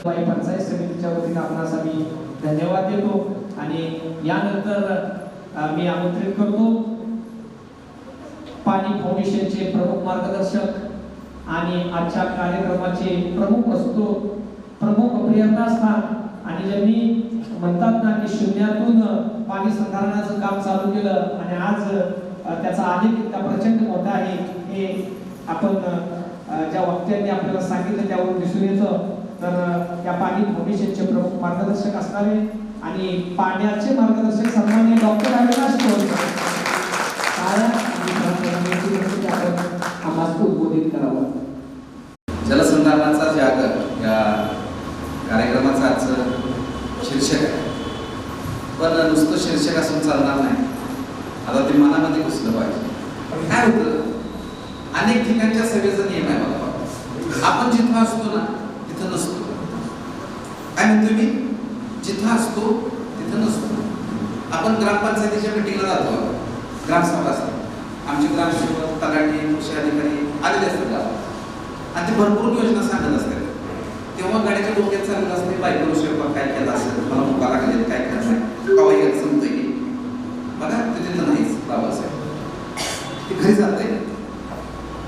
पंचायत समितीच्या वतीने आपणास आम्ही धन्यवाद देतो आणि यानंतर मी आमंत्रित करतो पाणी फाउंडेशनचे प्रमुख मार्गदर्शक आणि आजच्या कार्यक्रमाचे प्रमुख वस्तू प्रमुख प्रेरणास्थान आणि ज्यांनी म्हणतात ना की शून्यातून पाणी संधारणाचं काम चालू केलं आणि आज त्याचा आलेख इतका प्रचंड मोठा आहे हे आपण ज्या वक्त्यांनी आपल्याला सांगितलं त्यावरून दिसून येतं. तर या पाणी फाउंडेशनचे प्रमुख मार्गदर्शक असणारे आणि पाण्याचे मार्गदर्शक सन्माननीय डॉक्टर अविनाश आम्हाला उद्बोधित करावं. जलसंधारणाचा जागर या कार्यक्रमाचं आजचं शीर्षक आहे. पण नुसतं शीर्षक असून चालणार नाही, आता ते मनामध्ये घुसलं पाहिजे. काय होतं, अनेक ठिकाणच्या सभेचा नियम आहे बाबा, आपण जिथं असतो ना तिथं नसतो. काय म्हणतो मी, जिथं असतो तिथं नसतो. आपण ग्रामपंचायतीच्या मीटिंगला जातो, ग्रामसभा असते, आमचे ग्रामसेवक तलाठी कृषी अधिकारी आलेले असतात आणि ते भरपूर योजना सांगत असतात. तेव्हा गाडीच्या डोक्यात चाललं असते, बायको स्वयंपाक काय केला असेल, मला मुका लागले काय करायचं कवा येत समजतं की बघा ते तिथं नाहीच. बाबासाहेब ते घरी जाते,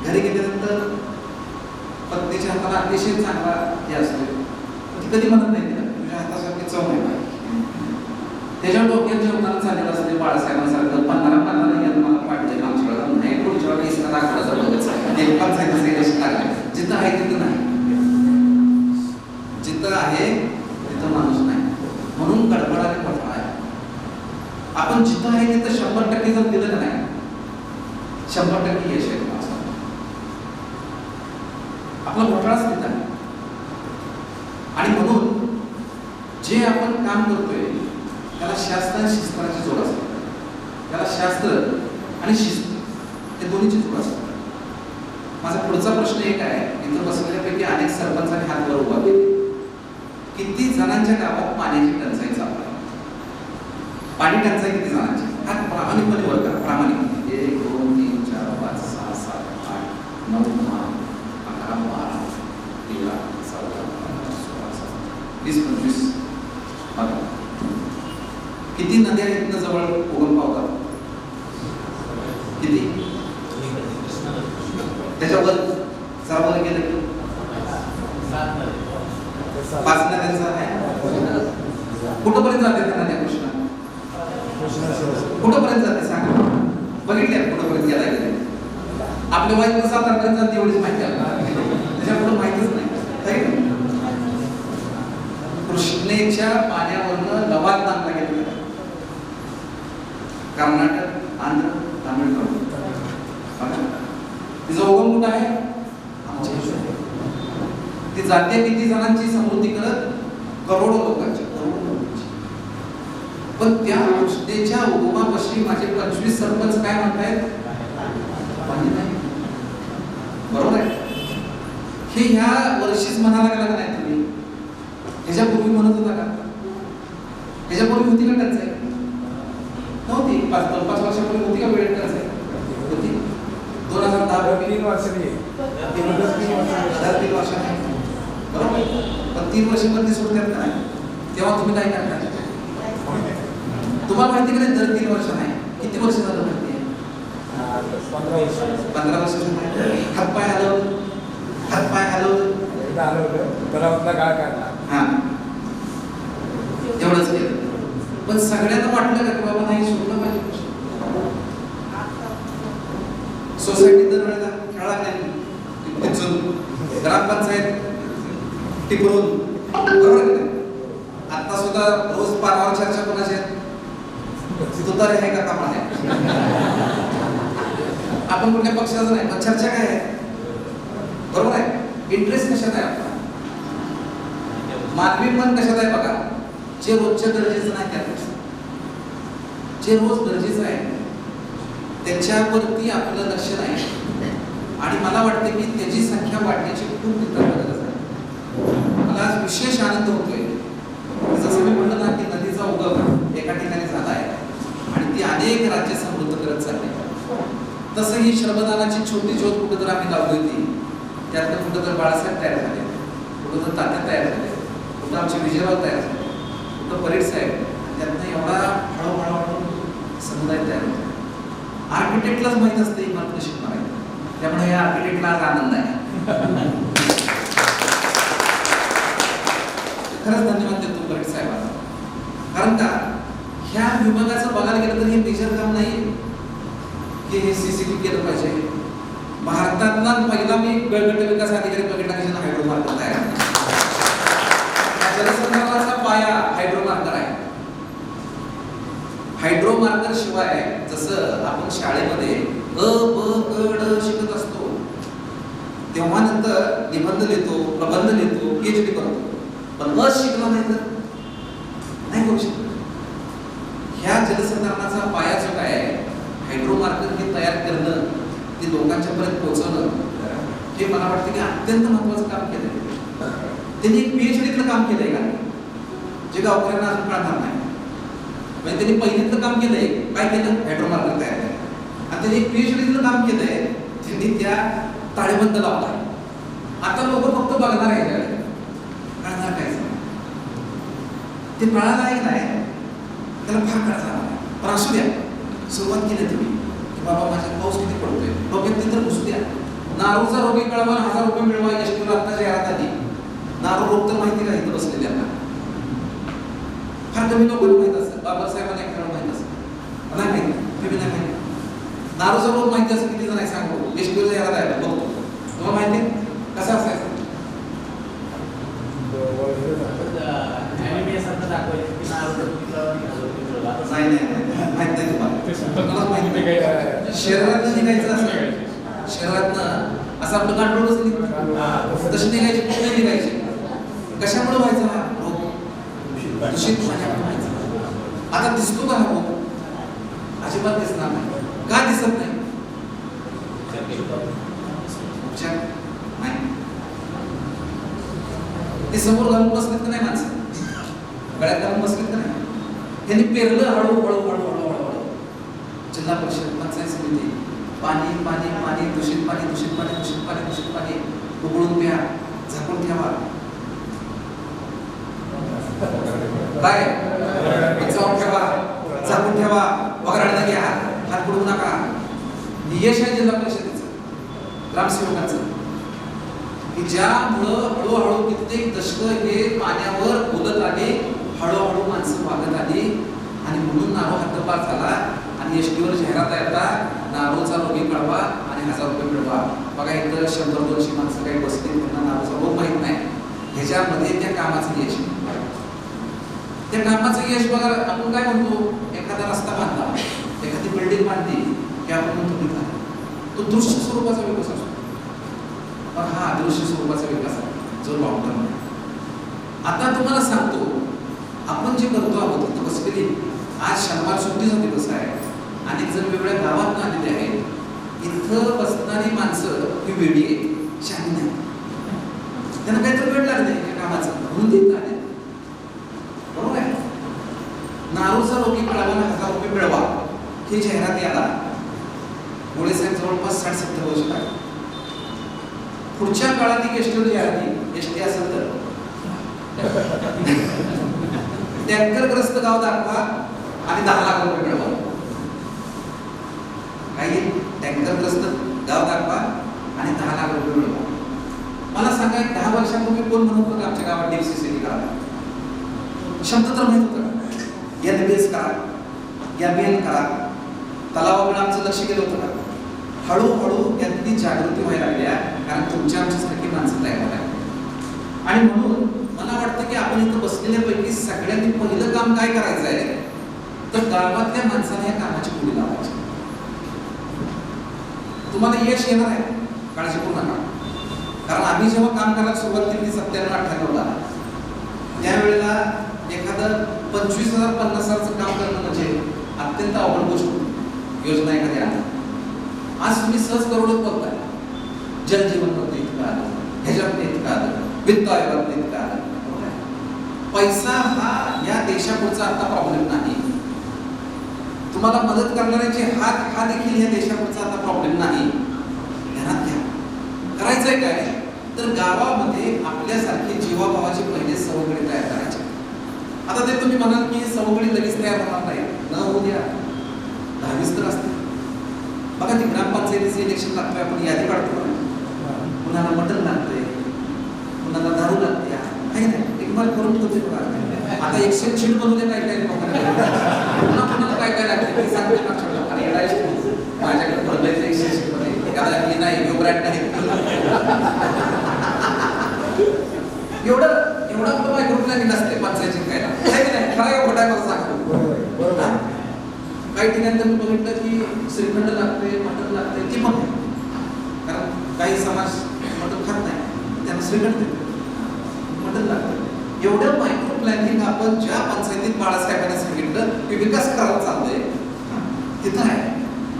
घरी गेल्यानंतर पत्नीच्या हाताला अतिशय चांगला हे असतो, ती कधी म्हणत नाही तिला तुझ्या हातासारखी चव नाही. त्याच्या डोक्यात जेवणाला चाललेलं असते बाळासाहेबांसारखं पन्नाला मला पाठले आमच्या वेळेला नाही, पुढच्या वेळेला इसका दाखवायचा बघायचं नेपाळ साहित्य लागले. जिथं आहे तिथं नाही, जिथं आहे तिथं माणूस नाही, म्हणून गडबडाने पडला आहे. आपण जिथं आहे तिथं 100% जर दिलं नाही 100% यश आहे. आपला घोटाळाच तिथं आहे. आणि म्हणून जे आपण काम करतोय त्याला शास्त्र आणि शिस्ताची जोड असते. त्याला शास्त्र आणि शिस्त हे दोन्हीची जोड असते. माझा पुढचा प्रश्न एक आहे, इथं बसलेल्यापैकी अनेक सरपंचांनी हात वर उभा केले. किती जणांच्या गावात पाण्याची टंचाई चालू आहे? पाणी टंचाई किती जणांची? हात प्रामाणिकपणे वर करा, प्रामाणिकपणे. 1 2 3 4 5 6 7 8 9 10 11 12 13 14 15 16 17 20 25 बघा किती नद्या इथनं जवळ उगम पावतात? किती? त्याच्यावर जरा वर गेलं की 5 नद्यांचा आहे. कुठंपर्यंत जाते त्या नद्या? कृष्णा कुठंपर्यंत जाते सांगा, बघितल्या कुठंपर्यंत गेला गेले? आपल्या वाईट 7 पर्यंत जाते एवढीच माहिती आहे, त्याच्या पुढे माहितीच नाही. कृष्णेच्या पाण्यावरनं लवाद बांधला गेला. कर्नाटक, आंध्र, तामिळनाडू, तिचा उगम कुठं आहे? ती जाते किती जणांची समृद्धी करत? करोडो लोकांची. पण त्या कृष्णेच्या उगमापाशी माझे 25 सरपंच काय म्हणतायत? पाणी नाही. बरोबर आहे. हे ह्या वर्षीच म्हणायला लागला का नाही तुम्ही? ह्याच्यापूर्वी म्हणत होता का? ह्याच्यापूर्वी होती का टंचाई? नव्हती. 5 वर्षापूर्वी होती का वेळ टंचाई? होती. 2010 3 वर्ष नाही. बरोबर. पण 3 वर्षामध्ये सोडतात का नाही? तेव्हा तुम्ही काय करता? तुम्हाला माहिती का नाही? दर 3 वर्ष नाही. किती वर्ष झालं माहिती आहे? 15 वर्ष. हातपाय हलवलं तलावातला गाळ काढला. हा, एवढंच केलं. पण सगळ्यांना वाटलं का की बाबा नाही सोडलं पाहिजे? सोसायटी दरवेळेला खेळा नाही, ग्रामपंचायत टिकवून, बरोबर नाही? आता सुद्धा रोज पारावर चर्चा कोणाच्या तुतारे आहे का कामा आहे? आपण कुठल्या पक्षाचं नाही, पण चर्चा काय आहे? बरोबर आहे. इंटरेस्ट कशात आहे आपला? मानवी मन कशात आहे बघा. जे रोजच्या गरजेचं नाही त्यापेक्षा जे रोज गरजेचं आहे त्याच्यावरती आपलं लक्ष नाही. आणि मला वाटतं की त्याची संख्या वाढण्याची खूप गरज आहे. मला आज विशेष आनंद होतोय, जसं मी म्हणलं ना की नदीचा उगम एका ठिकाणी झाला आहे आणि ती अनेक राज्य समृद्ध करत चालली. तसं ही श्रमदानाची छोटी ज्योत कुठं तर आम्ही लावली होती, त्यातनं कुठं तर बाळासाहेब तयार झाले, कुठं तर तात्या तयार झाले, आमचे विजयराव तयार झाले, कुठं परेड साहेब, त्यातनं एवढा हळूहळू समुदाय तयार होतो. आर्किटेक्टलाच माहित असते इमारत कशी मारायची, त्यामुळे या आर्किटेक्टला आज आनंद आहे. खरंच धन्यवाद देतो परेड साहेबांना. कारण का ह्या विभागाचं बघायला गेलं तर हे मेजर काम नाही की हे सीसीटीव्ही केलं पाहिजे. भारतातला पहिला मी गट विकास अधिकारी बघितला की हायड्रो मार्कर तयार आहे. जलसंधारणाचा पाया हायड्रो मार्कर आहे. हायड्रो मार्कर शिवाय जसं आपण शाळेमध्ये अ ब क ड शिकत असतो, तेव्हा नंतर निबंध लिहितो, प्रबंध लिहितो, PhD करतो, पण शिकला नाही तर नाही करू शकत. ह्या जलसंधारणाचा पाया जो काय हायड्रो मार्कर हे तयार करणं, ते लोकांच्या पर्यंत पोहोचवणं, हे मला वाटतं की अत्यंत महत्वाचं काम केलंय. त्यांनी एक PhDतलं काम केलंय का, जे गावकऱ्यांना अजून कळणार नाही. म्हणजे त्यांनी पहिलीतलं काम केलंय, काय केलं, हायड्रो मार्कर तयार केलं. आणि त्यांनी एक PhDतलं काम केलंय, त्यांनी त्या ताळेबंद लावला. आता लोक फक्त बघणार आहे, कळणार काय ते कळालं आहे नाही, त्याला फार कळणार नाही. पण असू द्या, सुरुवात केली तुम्ही की बाबा माझ्या पाऊस किती पडतोय, डोक्यात तर घुसू द्या. नारूचा रोगी कळवा, 1000 रुपये मिळवा, एसटीवर आता जाहिरात आली. नारू रोग तर माहिती का इथं बसलेल्यांना फार कमी लोकांना माहित असतं. बाबासाहेबांना एक माहित असतं, नाही माहिती, तुम्ही नाही माहिती. नारूचा रोग माहिती असं किती जण आहे सांगू, एसटीवर जाहिरात आहे बघतो. तुम्हाला माहिती कसं असायचं? शरीरातनं निघायचं असं, शरीरातनं असं आपलं गांडोळच निघतं, तशी निघायची, पूर्ण निघायची. कशामुळे व्हायचं हा रोग? दूषित पाण्यामुळे व्हायचा. आता दिसतो का हा रोग? अजिबात दिसणार नाही. का दिसत नाही? नाही. ते समोर घालून बसलेत का नाही माणसं, गळ्यात घालून बसलेत का नाही? त्यांनी पेरलं हळूहळू. जिल्हा परिषद, पंचायत समिती, पाणी पाणी पाणी, दूषित पाणी, दूषित पाणी, दूषित पाणी, दूषित पाणी, उकळून प्या, झाकून ठेवा. काय चावून ठेवा, झाकून ठेवा, वगैरे घ्या, हात पुढू नका. यश आहे जिल्हा परिषदेचं, ग्रामसेवकांचं, की ज्यामुळं हळूहळू कित्येक दशक हे पाण्यावर बोलत आले, हळूहळू माणसं वागत आली आणि म्हणून नारो हद्दपार झाला. आणि एसटीवर जाहिरात येता, नारोचा रोगी कळवा आणि 1000 रुपये मिळवा. बघा इथं 100-200 माणसं काही बसतील, त्यांना नारोचा रोग माहित नाही. ह्याच्यामध्ये त्या कामाचं यश, त्या कामाचं यश बघा. आपण काय म्हणतो, एखादा रस्ता बांधला, एखादी बिल्डिंग बांधली की आपण म्हणतो तो दृश्य स्वरूपाचा विकास असतो. पण हा अदृश्य स्वरूपाचा विकास आहे जो लॉंग टर्म आहे. आता तुम्हाला सांगतो, आपण जे करतो आहोत तिथं बसलेली, आज शनिवार सुट्टीचा दिवस आहे, अनेक जण वेगवेगळ्या गावात आलेले आहेत. इथं बसणारी माणसं ही वेळी आहे, शाही नाही. त्यांना काहीतरी वेळ लागते या कामाचं, म्हणून देत आले. बरोबर आहे. नारूचा रोगी कळवा, 1000 रुपये मिळवा, ही जाहिरात याला गोळे साहेब जवळपास 60-70 वर्ष लागली. पुढच्या काळात ही एसटीवर जाहिरात, एसटी असेल तर टँकरग्रस्त गाव दाखवा आणि 10 लाख रुपये मिळवा. काही टँकरग्रस्त गाव दाखवा आणि 10 लाख रुपये मिळवा. मला सांगा, 10 वर्षापूर्वी कोण म्हणत होतं आमच्या गावात DFCCD करा? शब्द तर माहित होतं का? NBS करा, NBN करा, तलावाकडे आमचं लक्ष गेलं होतं का? हळूहळू त्यांनी जागृती व्हायला लागल्या, कारण तुमच्या आमच्यासारखी माणसं तयार व्हायला. आणि म्हणून मला वाटतं की आपण इथं बसलेल्यापैकी सगळ्यांनी पहिलं काम काय करायचं आहे, तर गावातल्या माणसाला या कामाची पुढे लावायची. तुम्हाला यश येणार आहे, काळजी करू नका. कारण आम्ही जेव्हा काम करायला सुरुवात केली 97-98ला, त्यावेळेला एखादं 25,000-50,000चं काम करणं म्हणजे अत्यंत अवघड गोष्ट होती. योजना एखाद्या आज तुम्ही सहज करोडच बघताय. जलजीवन मध्ये इतकं आलं, ह्याच्यात इतकं आलं, वित्त आयोगात इतकं आलं. पैसा हा या देशापुढचा आता प्रॉब्लेम नाही. तुम्हाला मदत करणाऱ्याचे हात हा देखील या देशापुढचा आता प्रॉब्लेम नाही. ध्यानात घ्या. करायचंय काय, तर गावामध्ये आपल्यासारखे जीवाभावाचे पहिले सवंगडी तयार करायचे. आता ते तुम्ही म्हणाल की सवगडी लगेच तयार होणार नाही, न होऊ द्या, 10-20 तर असते. बघा ती ग्रामपंचायतीचं इलेक्शन लागतोय, आपण यादी काढतो ना, कुणाला मटण लागतंय, कुणाला दारू लागते, काही नाही एक बार करून ठेवते बघा. आता एक्सेल शीट बनवते काय काय पुन्हा कुणाला काय काय लागते ते सांगते ना. आणि माझ्याकडे भरलायचं एक्सेल शीट मध्ये त्याला की नाही ब्रँड नाही एवढा आपलं मायक्रो प्लॅनिंग नसते पंचायतीत काय नाही खरं खोटा मला सांगतो. काही ठिकाणी मी बघितलं की श्रीखंड लागते, मटण लागते, ती पण कारण काही समाज मटण खात नाही, त्यांना श्रीखंड देते, मटण लागतं. एवढं मायक्रो प्लॅनिंग आपण ज्या पंचायतीत बाळासाहेबांनी सांगितलं की विकास करायला चाललंय तिथं आहे.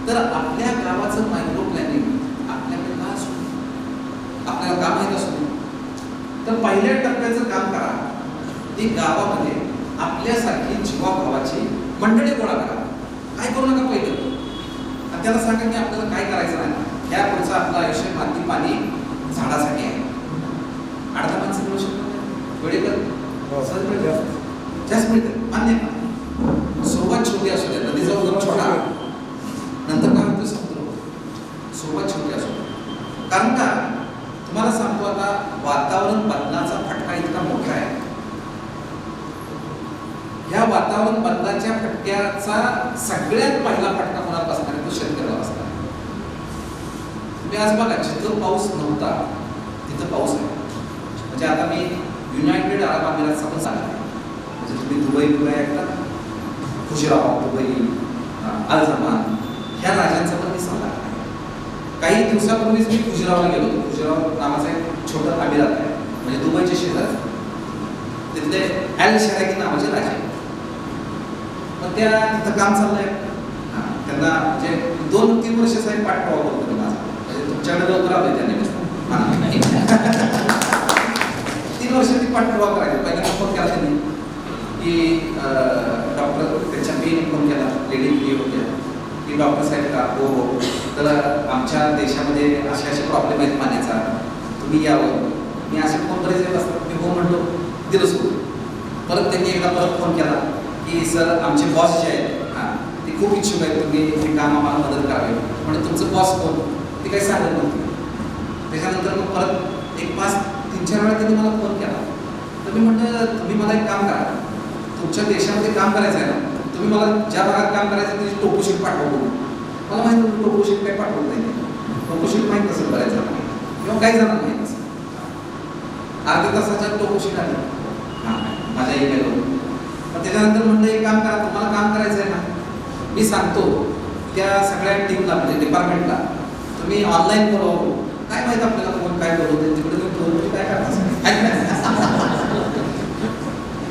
तर आपल्या गावाचं मायक्रो प्लॅनिंग आपल्याकडे का असू, आपल्याला काम माहीत असू, तर पहिल्या टप्प्याचं काम करा. ती गावामध्ये आपल्यासारखी जीवाभावाची मंडळी गोळा करा. काय करू नका पहिलं, आणि त्याला सांगा की आपल्याला काय करायचं नाही, या पुढचं आपलं आयुष्य माती पाणी झाडासाठी आहे. अर्धा माणसं मिळू शकतो वेळेकर जास्त मिळते मान्य का. सुरुवात छोटी असू द्या, नदीचा उगम छोटा, नंतर काय होतं समुद्र. सुरुवात छोटी असू द्या. कारण का तुम्हाला सांगतो, आता वातावरण बदलाचा फटका इतका मोठा आहे. ह्या वातावरण बदलाच्या फटक्याचा सगळ्यात पहिला फटका कोणाला बसणार आहे, तो शेतकऱ्याला बसणार. तुम्ही आज बघा, जिथं पाऊस नव्हता तिथं पाऊस आहे. म्हणजे आता मी युनायटेड अरब अमिरातचा पण सांगतो, म्हणजे तुम्ही दुबई ऐकता, खुशराव दुबई, अल जमान, ह्या राजांचा पण मी सांगा. काही दिवसापूर्वीच मी खुशरावला गेलो होतो. खुशराव नावाचा एक छोटं अमिरात आहे, म्हणजे दुबईच्या शेजारी. तिथले अल शराकी नावाचे राजे, पण त्या तिथं काम चाललंय. त्यांना म्हणजे 2-3 वर्षाचा एक पाठपुरावा करतो माझा, म्हणजे तुमच्याकडे लवकर आलोय त्यांनी 3 वर्ष ती पाठपुरावा करायचा. पहिल्यांदा फोन केला त्यांनी की डॉक्टर, त्यांच्या पीने फोन केला, लेडी पी होत्या की डॉक्टर साहेब का, हो तर आमच्या देशामध्ये असे असे प्रॉब्लेम आहेत पाण्याचा, तुम्ही यावं. मी असे फोन करायचे येत असतात, मी हो म्हणलो, दिलं सोडून. परत त्यांनी एकदा परत फोन केला की सर आमचे बॉस जे आहेत ते खूप इच्छुक आहेत, तुम्ही हे काम आम्हाला मदत करावी. म्हणजे तुमचं बॉस कोण ते काही सांगत नव्हतं. त्याच्यानंतर मग परत एक 5-3-4 वेळा त्यांनी मला फोन केला. तर मी म्हटलं तुम्ही मला एक काम करा, तुमच्या देशामध्ये काम करायचं आहे ना, तुम्ही मला ज्या भागात काम करायचं त्याची टोपोशीट पाठवा बोलून. मला माहिती होतं टोपोशीट काही पाठवत नाही, टोपोशीट माहीत नसेल करायचं किंवा काही जणांना माहीत नसेल. अर्ध्या तासाच्या टोपोशीट आली माझ्या ईमेलवर. मग त्याच्यानंतर म्हणलं एक काम करा, तुम्हाला काम करायचं आहे ना, मी सांगतो त्या सगळ्या टीमला, म्हणजे डिपार्टमेंटला तुम्ही ऑनलाईन बोलवा. काय माहित आपल्याला कोण काय बोलवते, तिकडे तुम्ही काय करता.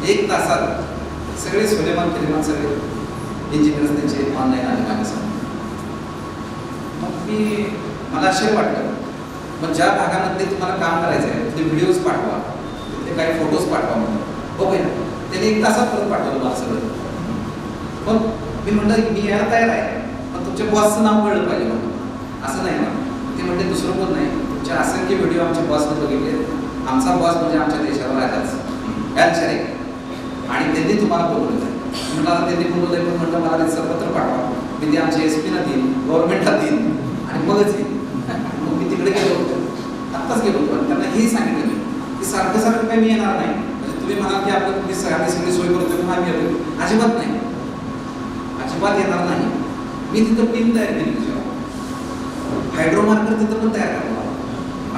1 तासात सगळे सुलेमान फिलेमान सगळे इंजिनियर्स त्यांचे ऑनलाईन आले माझ्यासमोर. मग मला आश्चर्य वाटलं. मग ज्या भागामध्ये तुम्हाला काम करायचं आहे तिथे व्हिडिओज पाठवा, तिथे काही फोटोज पाठवा म्हणून बघूया. त्याने 1 तासात परत पाठवलं मला सगळं. पण मी म्हटलं मी यायला तयार आहे, पण तुमच्या बॉसचं नाव कळलं पाहिजे म्हणून. असं नाही ना, ते म्हणते दुसरं कोण नाही, तुमच्या असंख्य व्हिडिओ आमच्या बॉसने बघितले. आमचा बॉस म्हणजे आमच्या देशाला राजाच अल शरीफ, आणि त्यांनी तुम्हाला बोलवलं आहे. म्हटलं आता त्यांनी बोलवलं आहे, पण म्हटलं मला रितसरपत्र पाठवा, मी ते आमच्या SP-ला देईन, गव्हर्नमेंटला देईन, आणि मगच येईल. मग मी तिकडे गेलो होतो, आत्ताच गेलो होतो, आणि त्यांना हेही सांगितलं मी की सारखं काही मी येणार नाही. म्हणजे तुम्ही म्हणाल की आपलं तुम्ही सगळी सोय करतो म्हणून आम्ही येतो, अजिबात नाही, अजिबात येणार नाही. मी तिथं टीम तयार केली, हायड्रो मार्कर तिथं पण तयार करावा.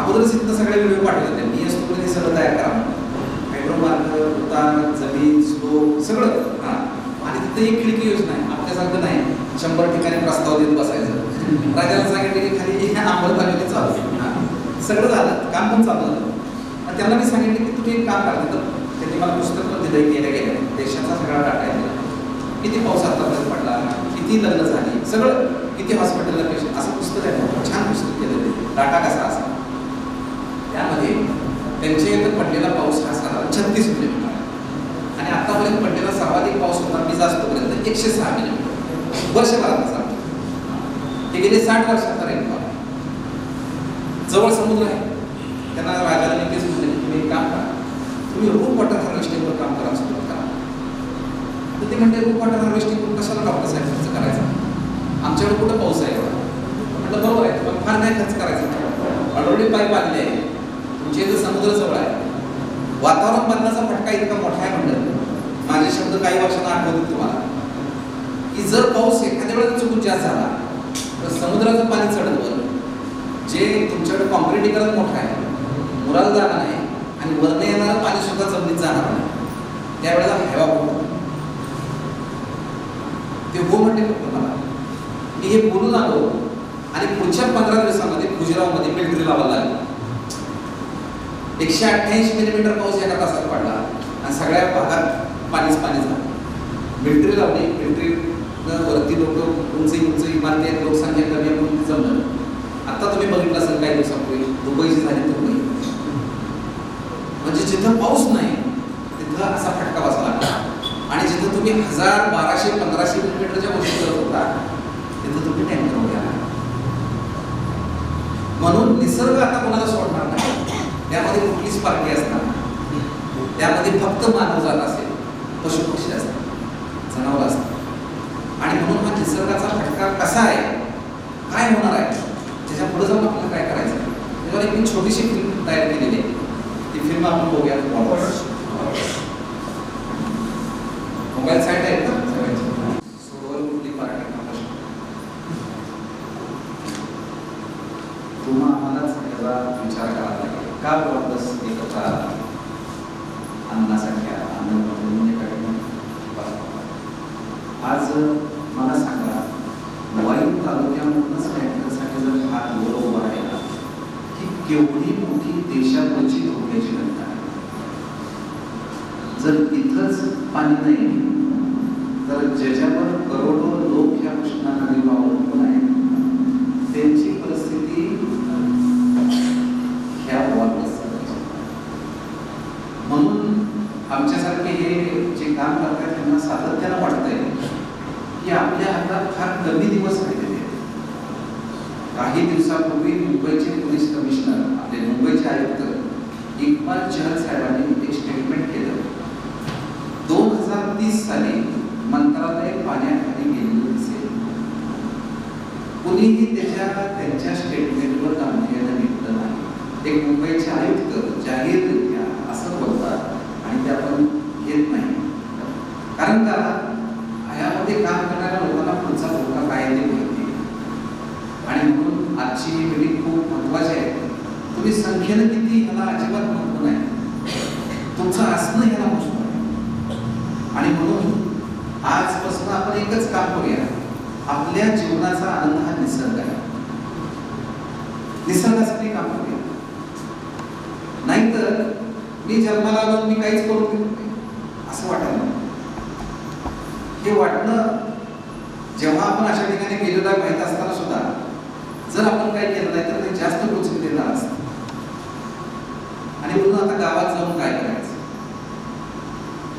अगोदरच तिथं सगळे व्हिडिओ पाठवले, मी असतो हे सगळं तयार करा, हायड्रो मार्कर, उतार, जमीन, स्लोप सगळं. आणि तिथं एक खिडकी योजना आहे, आपल्यासारखं नाही 100 ठिकाणी प्रस्ताव देत बसायचं. राजाला सांगितलं की खाली अंमलबजावणी चालू, सगळं झालं, काम पण चालू झालं. आणि त्यांना मी सांगितलं की तुम्ही एक काम करा. तिथं त्यांनी मला पुस्तक पण दिलं, गेल्या देशाचा सगळा डाटा आहे, किती पाऊस आतापर्यंत पडला, किती लग्न झाली, सगळं, किती हॉस्पिटलला पेशंट, असं पुस्तक आहे, छान पुस्तक केलेलं आहे, डाटा कसा असा. त्यामध्ये त्यांच्या इथं पडलेला पाऊस हा साधारण 36 मिलीमीटर आहे, आणि आतापर्यंत पडलेला सर्वाधिक पाऊस होता मी जास्तपर्यंत 106 मिलीमीटर वर्षभरात असा. ते गेले 60 वर्षाचा रेनफॉल. जवळ समुद्र आहे. त्यांना राजाला मी तेच म्हणलं की तुम्ही एक काम करा, तुम्ही रूम वॉटर हार्वेस्टिंगवर काम करा, सुरुवात करा. ते म्हणते रूप वॉटर हार्वेस्टिंग करून कशाला डॉक्टर साहेब खर्च करायचा, आमच्याकडे कुठं पाऊस आहे एवढा. म्हटलं बरोबर आहे, तुम्हाला फार नाही खर्च करायचा, ऑलरेडी पाईप आलेले आहे, तुमच्या इथं समुद्र जवळ आहे, वातावरण बदलाचा फटका इतका मोठा आहे. म्हणलं माझे शब्द काही वर्षांना आठवतील तुम्हाला, की जर पाऊस एखाद्या वेळेला चुकून जास्त झाला तर समुद्राचं पाणी चढत वर, जे तुमच्याकडे कॉन्क्रिटीकरण मोठं आहे, मुराला जाणार नाही आणि वरने येणारं पाणी सुद्धा जमिनीत जाणार नाही, त्यावेळेला हेवा होतो. ते हो म्हणते फक्त मला, मी हे बोलून आलो आणि पुढच्या 15 दिवसामध्ये गुजरातमध्ये मिलिटरी लावायला लागली. 188 मिलीमीटर पाऊस एका तासात पडला आणि सगळ्या भागात पाणीच पाणी झालं. मिलिटरी लावली, मिलिटरीनं वरती लोक उंच इमारती आहेत, लोकसंख्या कमी आहे म्हणून जमलं. आता तुम्ही बघितलं असेल काही दिवसापूर्वी दुबईची झाली दुबई, म्हणजे जिथं पाऊस नाही तिथं असा फटका बसला आणि जिथं तुम्ही 1000, 1200, 1500 किलोमीटरच्या गोष्टी करत होता तिथं तुम्ही टँकर घ्या. म्हणून निसर्ग आता कोणाला सोडणार नाही, त्यामध्ये कुठलीच पार्टी असणार, त्यामध्ये फक्त मानवजात असेल, पशु पक्षी असतात, जनावर असतात. आणि म्हणून हा निसर्गाचा फटका कसा आहे, काय होणार आहे, त्याच्या पुढे जाऊन आपल्याला काय करायचं, त्याच्यावर एक मी छोटीशी फिल्म तयार केलेली आहे. ती फिल्म आपण बघूया. मोबाईल साईट आहे का सोडवर कुठली पार्टी तुम्हा आम्हालाच याचा विचार करावा लागेल. का बरोबरच एकता अन्नासारख्या आज मला सांगा, वाई तालुक्यामधूनच टँकरसाठी जर हा डोर उभा राहिला की केवढी मोठी देशावरची धोक्याची घटना आहे. जर इथंच पाणी नाही तर ज्याच्यावर करोडो लोक ह्या कृष्णा नदीवर अवलंबून आहेत त्यांची परिस्थिती ह्या वाढत. म्हणून आमच्यासारखे हे जे काम करतात त्यांना सातत्यानं वाटतंय की आपल्या हातात फार कमी दिवस राहिलेले आहेत. काही दिवसापूर्वी मुंबईचे पोलीस कमिशनर, आपले मुंबईचे आयुक्त इक्बाल चहल साहेबांनी एक स्टेटमेंट केलं. 2030 साली मंत्रालय पाण्याखाली गेलेलं दिसेल. कुणीही त्यांच्या स्टेटमेंटवर गांभीर्यानं घेतलं नाही. एक मुंबईचे आयुक्त जाहीररित्या असं बोलतात आणि ते आपण घेत नाही. कारण का यामध्ये काम करणाऱ्या लोकांना पुढचा धोका काय ते माहिती. आणि म्हणून आजची ही मीटिंग खूप महत्वाची आहे. तुम्ही संख्येनं किती ह्याला अजिबात महत्व नाही, तुमचं असणं ह्याला महत्व आहे. आणि म्हणून आजपासून आपण एकच काम करूया, आपल्या जीवनाचा आनंद हा निसर्ग आहे, निसर्गासाठी काम करूया. नाहीतर मी जन्माला आलो मी काहीच करू असं वाटायला. हे वाटणं जेव्हा आपण अशा ठिकाणी गेलेलो आहे माहीत असताना सुद्धा जर आपण काही केलं नाही तर ते जास्त टोचून देणार असतं. आणि म्हणून आता गावात जाऊन काय करायचं.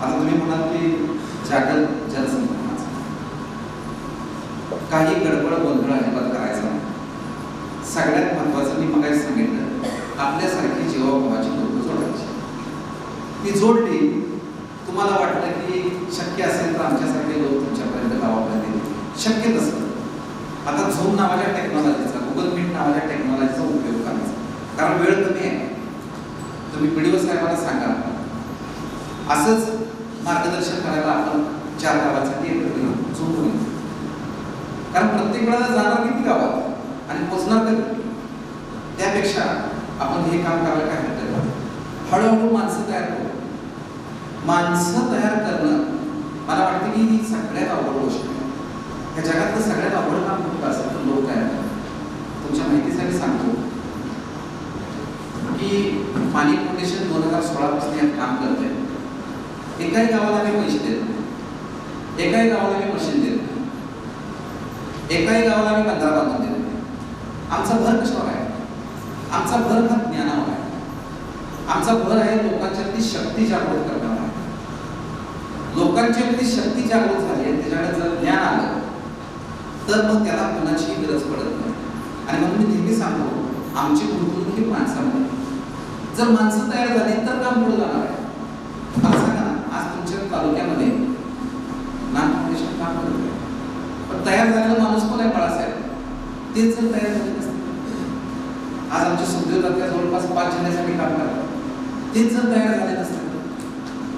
आता तुम्ही म्हणाल की जागतिक जलसंधारणाचं काही गडबड गोंधळ अजिबात करायचा नाही. सगळ्यात महत्वाचं मी मगाशी सांगितलं, आपल्यासारखी जीवाभावाची लोक जोडायची. ती जोडली, तुम्हाला वाटलं की शक्य असेल तर आमच्यासारखे लोक तुमच्यापर्यंत गावामध्ये शक्य नसतं. आता झूम नावाच्या टेक्नॉलॉजीचा, गुगल मीट नावाच्या टेक्नॉलॉजीचा उपयोग करायचा, कारण वेळ कमी आहे. तुम्ही PDO साहेबांना सांगा, असंच मार्गदर्शन करायला आपण 4 गावांसाठी एकत्र येऊ, झूम होईल. कारण प्रत्येक वेळेला जाणार किती गावात आणि पोचणार कधी. त्यापेक्षा आपण हे काम करायला काय हरकत नाही. हळूहळू माणसं तयार करू. माणसं तयार करणं मला वाटतं की ही सगळ्यात अवघड गोष्ट आहे. ह्या जगातलं सगळ्यात अवघड काम कुठलं असेल तर लोक तयार करतात. तुमच्या माहितीसाठी सांगतो की पाणी फाउंडेशन 2016 पासून यात काम करते. एकाही गावाला मी पैसे देत नाही, एकाही गावाला मी मशीन देत नाही, एकाही गावाला मी बंधारा बांधून देत नाही. आमचा भर कशावर आहे? आमचा भर हा ज्ञानावर आहे. आमचा भर आहे लोकांच्यातली शक्ती जागृत करण्यावर आहे. लोकांच्यातली शक्ती जागृत झाली आणि त्याच्याकडे जर ज्ञान आलं तर मग त्याला कोणाचीही गरज पडत नाही. आणि म्हणून मी नेहमी सांगतो, आमची गुंतवणूक ही माणसामध्ये. जर माणसं तयार झाली तर काम पुढे जाणार आहे. मला सांगा, आज तुमच्या तालुक्यामध्ये फाउंडेशन काम करत आहे. पण तयार झालेला माणूस पण आहे बाळासाहेब, तेच जर तयार झाले नसते, आज आमच्या सुखदेव तालुक्यात जवळपास 5 जिल्ह्यासाठी काम करतात, तेच जर तयार झाले नसते.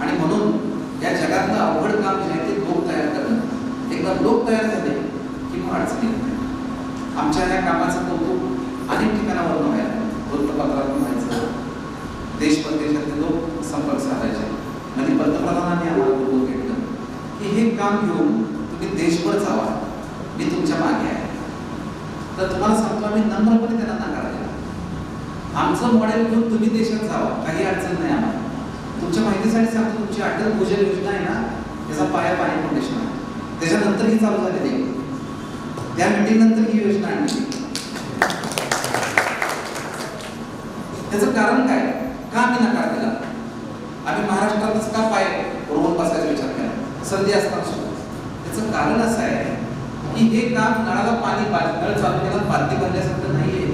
आणि म्हणून या जगातलं अवघड काम जे आहे ते लोक तयार करणं, एकदा लोक तयार झाले की मग अडचणी येत नाही. आमच्या या कामाचं कौतुक अनेक ठिकाणावर व्हायला, वृत्तपत्रातून व्हायचं, देश परदेशातले लोक संपर्क साधायचे. आणि पंतप्रधानांनी आम्हाला बोलून घेतलं की हे काम घेऊन तुम्ही देशभर जावा, मी तुमच्या मागे आहे. तर तुम्हाला सांगतो आम्ही नम्रपणे त्यांना नकार दिला. आमचं मॉडेल घेऊन तुम्ही देशात जावा, काही अडचण नाही आम्हाला. तुमच्या माहितीसाठी सांगतो, तुमची अटल भूजल योजना आहे ना, त्याचा पाया पाणी फाउंडेशन आहे. त्याच्यानंतर ही चालू झालेली आहे, त्या मीटिंग नंतर ही योजना आणली. त्याचं कारण काय, का आम्ही नकार दिला? आम्ही महाराष्ट्रातच का पाय रोवून बसायचा विचार केला संधी असताना सुद्धा? त्याचं कारण असं आहे की हे काम नळाला पाणी, नळ चालू केला बादली भरल्यासारखं नाहीये.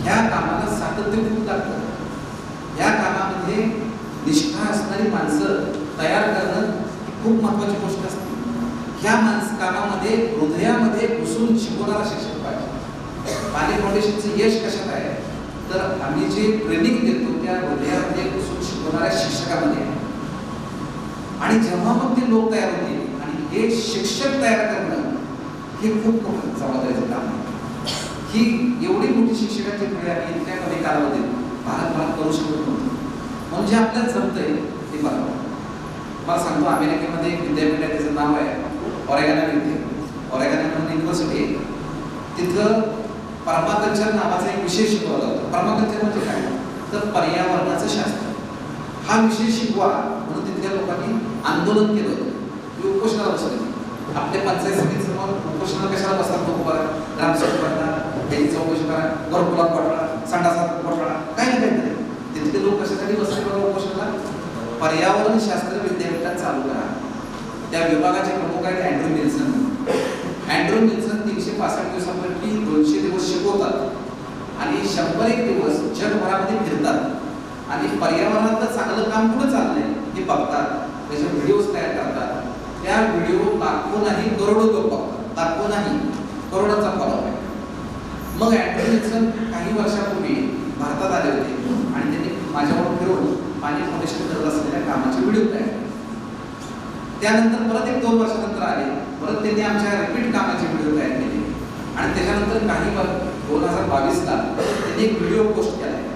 ह्या कामाला सातत्य खूप लागतं. या कामामध्ये निष्ठा असणारी माणसं तयार करणं खूप महत्वाची गोष्ट असते. ह्या कामामध्ये हृदयामध्ये घुसून शिकवणारा शिक्षक पाहिजे. पाणी फाउंडेशनचं यश कशात आहे, तर आम्ही जे ट्रेनिंग देतो त्या हृदयामध्ये घुसून शिकवणाऱ्या शिक्षकामध्ये. आणि जेव्हा मग ते लोक तयार होतील आणि हे शिक्षक तयार करणं हे खूप मोठं जबाबदारीचं काम आहे. ही एवढी मोठी शिक्षकांची पिढी आम्ही इतक्या कमी कालावधीत भारतभरात करू शकत नव्हतो. म्हणून जे आपल्याला जमतंय ते बघा. मला सांगतो, अमेरिकेमध्ये एक विद्यापीठ आहे, त्याचं नाव आहे ऑरेगॉन युनिव्हर्सिटी. तिथं पर्माकल्चर नावाचा एक विषय शिकवला जातो. पर्माकल्चर म्हणजे काय, तर पर्यावरणाचं शास्त्र. हा विषय शिकवा म्हणून तिथल्या लोकांनी आंदोलन केलं होतं की उपोषणाला बसले. आपल्या पंचायत समितीसमोर उपोषणाला कशाला बसतात लोक, ग्रामसभा करतात, त्यांची चौकशी करा, घरकुलात घोटाळा, संडासात घोटाळा, काही ना काहीतरी. तिथले लोक कशासाठी बसले बघा उपोषणाला? पर्यावरण शास्त्र विद्यापीठात चालू करा. त्या विभागाचे प्रमुख आहेत अँड्रू मिल्सन. 365 दिवसांपैकी 200 दिवस शिकवतात आणि 101 दिवस जगभरामध्ये फिरतात आणि पर्यावरणातलं चांगलं काम कुठं चाललंय हे बघतात, त्याचे व्हिडिओज तयार करतात. त्या व्हिडिओ लाखो नाही करोडो लोक बघतात, लाखो नाही करोडोचा फॉलो आहे. मग अँड्रू मिल्सन काही वर्षापूर्वी भारतात आले होते आणि त्यांनी माझ्यावर फिरून पाणी फाउंडेशन करत असलेल्या कामाचे व्हिडिओ तयार केले. त्यानंतर परत 1-2 वर्षानंतर आले, परत त्यांनी आमच्या रिपीट कामाचे व्हिडिओ तयार केले आणि त्याच्यानंतर काही 2022ला त्यांनी एक व्हिडिओ पोस्ट केला आहे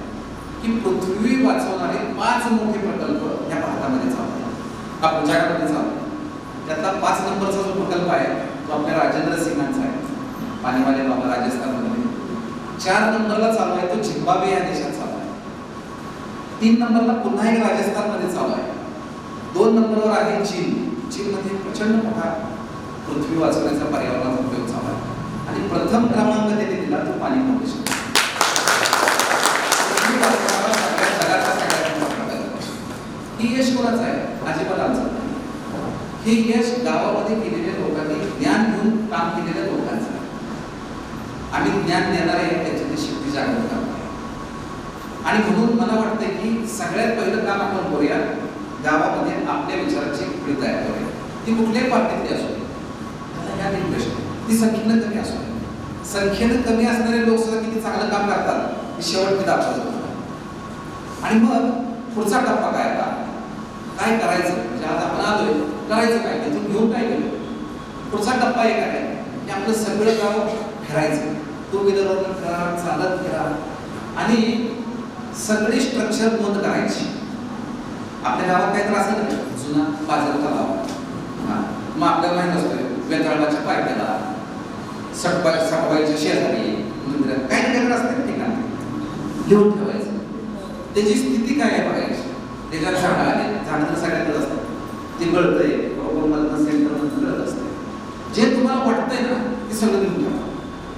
की पृथ्वी वाचवणारे 5 मोठे प्रकल्प या भारतामध्ये चालू आहेत, आपल्या जगामध्ये चालू आहेत. त्यातला 5 नंबरचा जो प्रकल्प आहे तो आपल्या राजेंद्र सिंगांचा आहे, पाणीवाले बाबा राजस्थानमध्ये. 4 नंबरला चालू आहे तो झिम्बाब्वे या देशात चालू आहे. 3 नंबरला पुन्हा एक राजस्थानमध्ये चालू आहे. 2 नंबरवर आहे चीन. चीनमध्ये प्रचंड मोठा पृथ्वी वाचवण्याचा पर्यावरणाचा उपयोग चालू आहे. आणि प्रथम क्रमांक त्यांनी दिला तो पाणी फाउंडेशन. ही यश कोणाचं आहे? अजिबात आमचं नाही. हे यश गावामध्ये केलेल्या लोकांनी, ज्ञान घेऊन काम केलेल्या लोकांचं आहे. आम्ही ज्ञान देणारे त्याच्यातली शक्ती जागृत करतो. आणि म्हणून मला वाटतं की सगळ्यात पहिलं काम आपण करूया, गावामध्ये आपल्या विचाराची पिढी तयार करूया. ती कुठल्याही पार्टीतली असू दे, त्याला ह्या प्रश्न, ती संख्येनं कमी असू दे. संख्येनं कमी असणारे लोक सुद्धा किती चांगलं काम करतात हे शेवट मी दाखवतो. आणि मग पुढचा टप्पा काय, काय करायचं, म्हणजे आज आपण आलोय, करायचं काय, तिथून घेऊन काय केलं. पुढचा टप्पा एक आहे की आपलं सगळं गाव फिरायचं. 2 व्हीलरवरून फिरा, चालत फिरा आणि सगळी स्ट्रक्चर नोंद करायची. आपल्या गावात काही त्रास आहे, जुना बाजार तलाव, मग आपल्याला माहित असतोय वेताळाच्या पायथ्याला, सटवाईच्या शेजारी मंदिरात काही काही असते ठिकाणी लिहून ठेवायचं. त्याची स्थिती काय आहे बघायची. त्याच्यात झाडं आले, झाडं तर सगळ्यांकडे असतात, ते गळतंय बरोबर मधनं सेंटरमधून गळत असते. जे तुम्हाला वाटतंय ना ते सगळं लिहून ठेवा.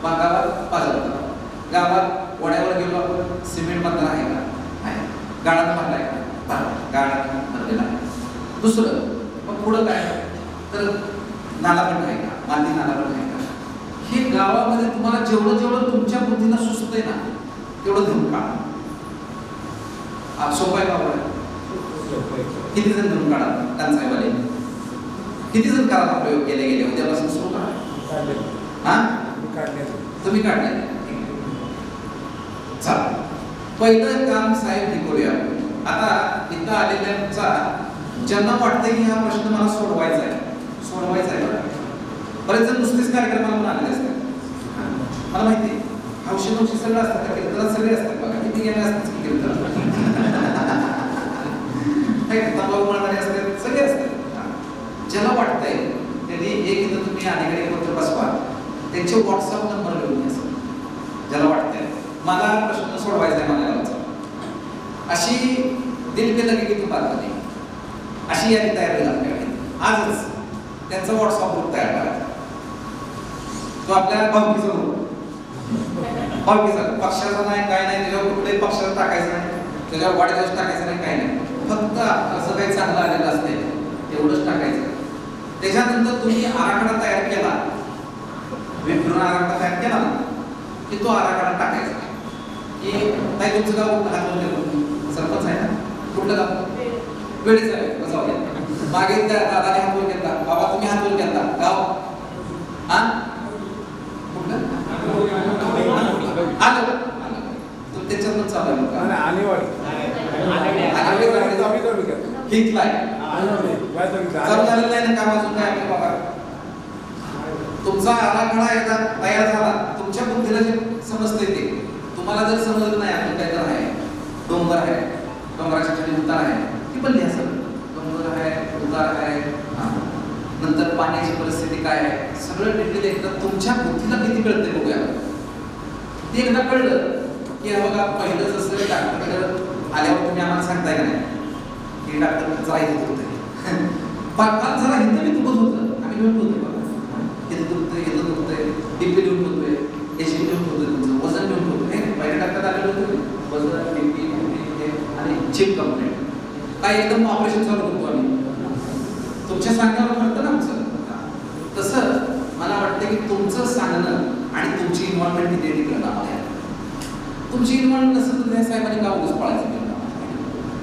गावात बाजार तलाव, गावात वड्यावर गेलो आपण, सिमेंट मात्र आहे का, आहे. गाळात भरलाय का, गाळात भरलेला आहे. दुसरं मग पुढं काय, तर नाला पण आहे का, माती नाला पण आहे का. हे गावामध्ये तुम्हाला जेवढं जेवढं तुमच्या बुद्धीला सुचतंय ना तेवढं धरून काढा. सोपं आहे बाबा. किती जण धरून काढा टंचाईवाले, किती जण करायला प्रयोग केले गेले उद्यापासून सुरू करा. काढले. हा काढले. तुम्ही काढले. चला पहिलं काम साहेब हे करूया. आता इथं आलेल्यांचा ज्यांना वाटतं की हा प्रश्न मला सोडवायचा आहे बघा. बरेच जण नुसतेच कार्यक्रमाला म्हणून आलेले असतात. मला माहिती आहे हौशी सगळं असतात का कीर्तनात सगळे असतात बघा. किती गेले असतात की कीर्तन तंबाखू म्हणणारे असतात सगळे असतात. ज्याला वाटतंय त्यांनी एक इथं तुम्ही अधिकारी पत्र बसवा त्यांचे व्हॉट्सअप नंबर घेऊन या. ज्याला वाटतंय मला प्रश्न सोडवायचा आहे मला गावचा अशी दिल पे लगे की बात नाही अशी यादी तयार होईल आपल्याकडे. आजच त्यांचा व्हॉट्सअप ग्रुप तयार करायचा. तो आपल्या भावकीचा ग्रुप भावकीचा पक्षाचा नाही काय नाही त्याच्यावर कुठल्याही पक्षाचा टाकायचं नाही त्याच्यावर वाढदिवस टाकायचं नाही काय नाही फक्त असं काही चांगलं आलेलं असते एवढंच टाकायचं. त्याच्यानंतर तुम्ही आराखडा तयार केला फिरून आराखडा तयार केला की तो आराखडा टाकायचा की नाही तुमचं गाव हातवर सरपंच आहे ना कुठलं गाव वेळीच आहे बसावं मागे त्या दादाने हात वर घेतला बाबा तुम्ही हात वर घेतला गाव हा कुठलं आलं तर त्याच्यातून चालू आहे आणेवाडी हिटलाय चालू झालेलं नाही ना काम अजून काय आपल्या बाबा. तुमचा आराखडा एकदा तयार झाला तुमच्या बुद्धीला जे समजते ते तुम्हाला जर समजलं नाही आपलं काय तर आहे डोंगर आहे डोंगराच्या खाली उतार आहे ती पण लिहा सगळं डोंगर आहे उतार आहे नंतर पाण्याची परिस्थिती काय आहे सगळं डिटेल एकदा तुमच्या बुद्धीला किती कळते बघूया. ते एकदा कळलं की बघा पहिलं जसं डॉक्टरकडे आल्यावर तुम्ही आम्हाला सांगताय का नाही की डॉक्टर जरा इथं होतं पाच जरा इथं मी दुखत होतं आम्ही घेऊन होतो बघा इथं दुखतंय बीपी लिहून होतोय एचपी लिहून होतोय तुमचं वजन लिहून होतोय पहिल्या डॉक्टर आलेलं होतं वजन बीपी आणि चिप कंप्लेंट काय एकदम ऑपरेशन चालू करतो आम्ही तुमच्या सांगण्यावर म्हणतं ना आमचं. तसं मला वाटतं की तुमचं सांगणं आणि तुमची इन्व्हॉल्वमेंट किती तिकडे आहे. तुमची इन्व्हॉल्वमेंट नसेल तर त्या साहेबांनी गाव घुस पाळायचं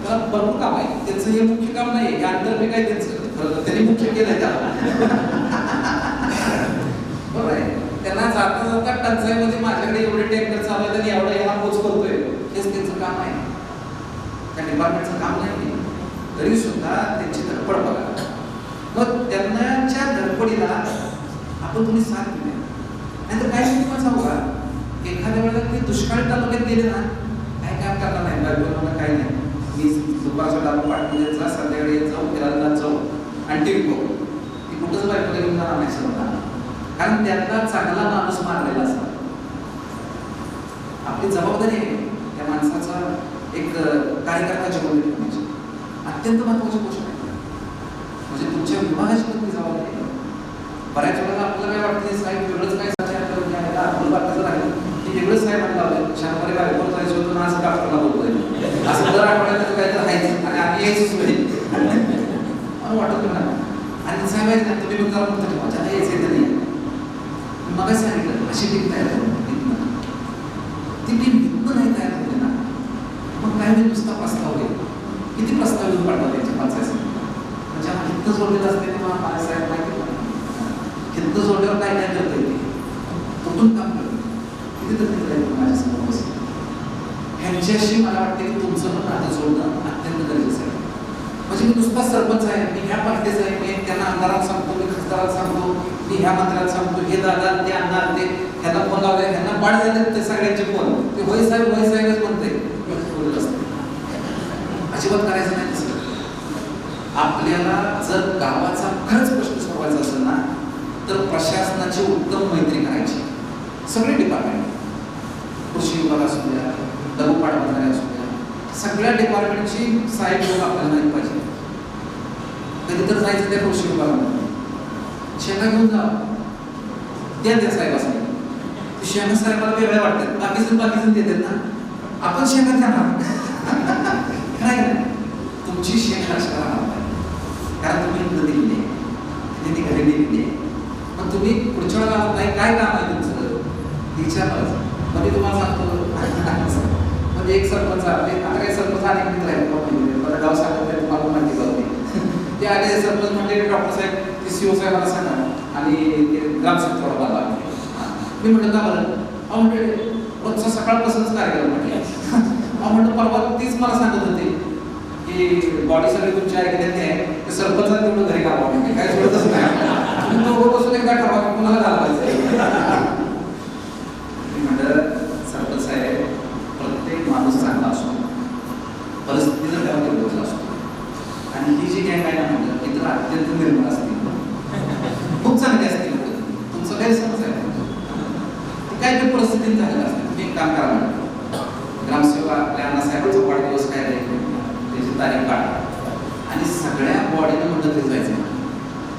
त्याला भरपूर काम आहे त्यांचं हे मुख्य काम नाही हे अंतर्भूत काय त्यांचं त्यांनी मुख्य केलंय त्याला बरोबर आहे. त्यांना जाता जाता टंचाईमध्ये माझ्याकडे एवढे टँकर चालू आहेत आणि एवढा याला पोच करतोय हेच त्यांचं काम आहे त्या डिपार्टमेंटचं काम नाही. तरी सुद्धा त्यांची धडपड बघा मग त्यांनाच्या धडपडीला आपण तुम्ही साथ दिली नाही तर काय तुम्हाला सांगू का एखाद्या वेळेला ते दुष्काळ तालुक्यात गेले ना काय काम करणार नाही बायकोला काही नाही मी दुपारचा डाबा पाठवून द्यायचा संध्याकाळी जाऊ फिरायला जाऊ आणि टीव्ही बघू ती कुठंच बायकोला घेऊन जाणार नाही समजा कारण त्यांना चांगला माणूस मारलेला असतो. आपली जबाबदारी आहे त्या माणसाचा एक कार्यकर्ता जगवून ठेवण्याची अत्यंत महत्वाची गोष्ट आहे. म्हणजे तुमच्या विभागाची पण जबाबदारी आहे. बऱ्याच वेळेला आपल्याला काय वाटतं साहेब वेगळंच काय आपलं बाकीचं राहिलं की वेगळंच काय म्हणलं लावलं शनिवारी बायकोला जायचं होतं ना असं डॉक्टरला बोलतोय असं दर आठवड्यात काहीतरी राहायचं आणि आम्ही यायचंच वेळी मला वाटत ना आणि साहेब आहेत ना तुम्ही जरा म्हणतो माझ्या यायचं येतं नाही मग सांगितलं अशी टीम तयार करून ती टीम इतकं नाही तयार होते ना मग काय मी नुसता प्रस्ताव घेईल किती प्रस्ताव घेऊन पाठवा त्यांच्या पंचायत म्हणजे आम्हाला हिंद जोडलेलं असते तेव्हा बाळासाहेब माहिती हिंद जोडल्यावर काय काय करता येते कुठून काम करतो किती तर माझ्यासमोर बसतो. ह्यांच्याशी मला वाटते की तुमचं पण नातं जोडणं अत्यंत गरजेचं आहे. म्हणजे मी नुसता सरपंच आहे मी ह्या पार्टीचा आहे मी त्यांना आमदाराला सांगतो मी खासदाराला सांगतो मी ह्या मंत्र्याला सांगतो हे दादा ते अण्णा ते ह्यांना फोन लावले ह्यांना पाड झाले ते सगळ्यांचे फोन ते होय साहेबच म्हणते अजिबात करायचं नाही तसं. आपल्याला जर गावाचा खरंच प्रश्न सोडवायचा असेल ना तर प्रशासनाची उत्तम मैत्री करायची. सगळे डिपार्टमेंट कृषी विभाग असू द्या लघुपाट मंत्रालय असू द्या सगळ्या डिपार्टमेंटची साहेब लोक आपल्याला नाही पाहिजे. कधी तर जायचं त्या कृषी विभागामध्ये शेता घेऊन जा त्या साहेब असतात शेणा साहेबाला वेगळ्या वाटतात बाकीजण देतात ना आपण शेतात जाणार नाही तुमची शेत लक्षात राहणार कारण तुम्ही इकडे दिली आहे ती घरी दिली आहे मग तुम्ही पुढच्या वेळेला नाही काय काम आहे तुमचं विचारलं मग तुम्हाला सांगतो म्हणजे एक सरपंच आपले आता काही सरपंच अनेक मित्र आहेत गाव सांगत तुम्हाला माहिती जाते ते आले सरपंच म्हणजे डॉक्टर साहेब ते सीओ साहेबांना सांगा आणि ते ग्रामसेवक थोडा बाबा मी म्हटलं का बरं अहो म्हणजे रोजचा सकाळपासूनच कार्यक्रम म्हटलं अहो म्हटलं परवा तीच मला सांगत होते की बॉडी सगळी तुमची ऐकण्यात आहे ते सरपंचात तेवढं घरी घालावं म्हणजे काय सोडतच नाही तुम्ही दोघं बसून एकदा ठरवा की कुणाला घालवायचं म्हटलं सरपंच साहेब प्रत्येक माणूस चांगला असतो परिस्थिती जर त्यामध्ये बदल असतो आणि ही जी गँग आहे ना म्हटलं ती तर अत्यंत निर्मळ असते खूप चांगली असते तुमचं गैरसमज आहे ती काय ते परिस्थितीत झालेलं असते तुम्ही एक काम करा म्हटलं ग्रामसेवक आपल्या अण्णासाहेबांचा वाढदिवस काय आहे त्याची तारीख काढा आणि सगळ्या बॉडीनं म्हटलं ते जायचं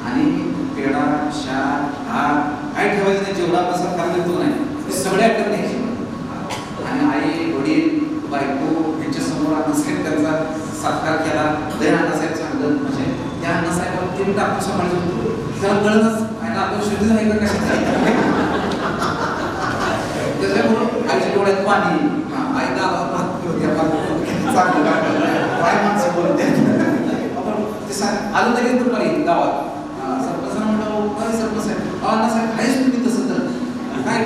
आणि पेढा शाक हात काय ठेवायचं नाही जेवढा प्रसाद खायला देतो नाही ते सगळे आयटम न्यायचे आणि आई वडील बायको यांच्या समोर अण्णासाहेब त्यांचा सत्कार केला तरी अण्णासाहेब चांगलं म्हणजे त्या अण्णासाहेबांना ते टाकून सांभाळत होतो त्याला कळतच आणि आपण शुद्धी झाली का कशात त्याच्यामुळं आईच्या डोळ्यात पाणी आई गावात भात होत्या चांगलं काय माणसं बोलते आलं लगेच दुपारी गावात सरपंचांना म्हटलं काय सरपंच साहेब अण्णासाहेब काहीच तुम्ही तसं तर काय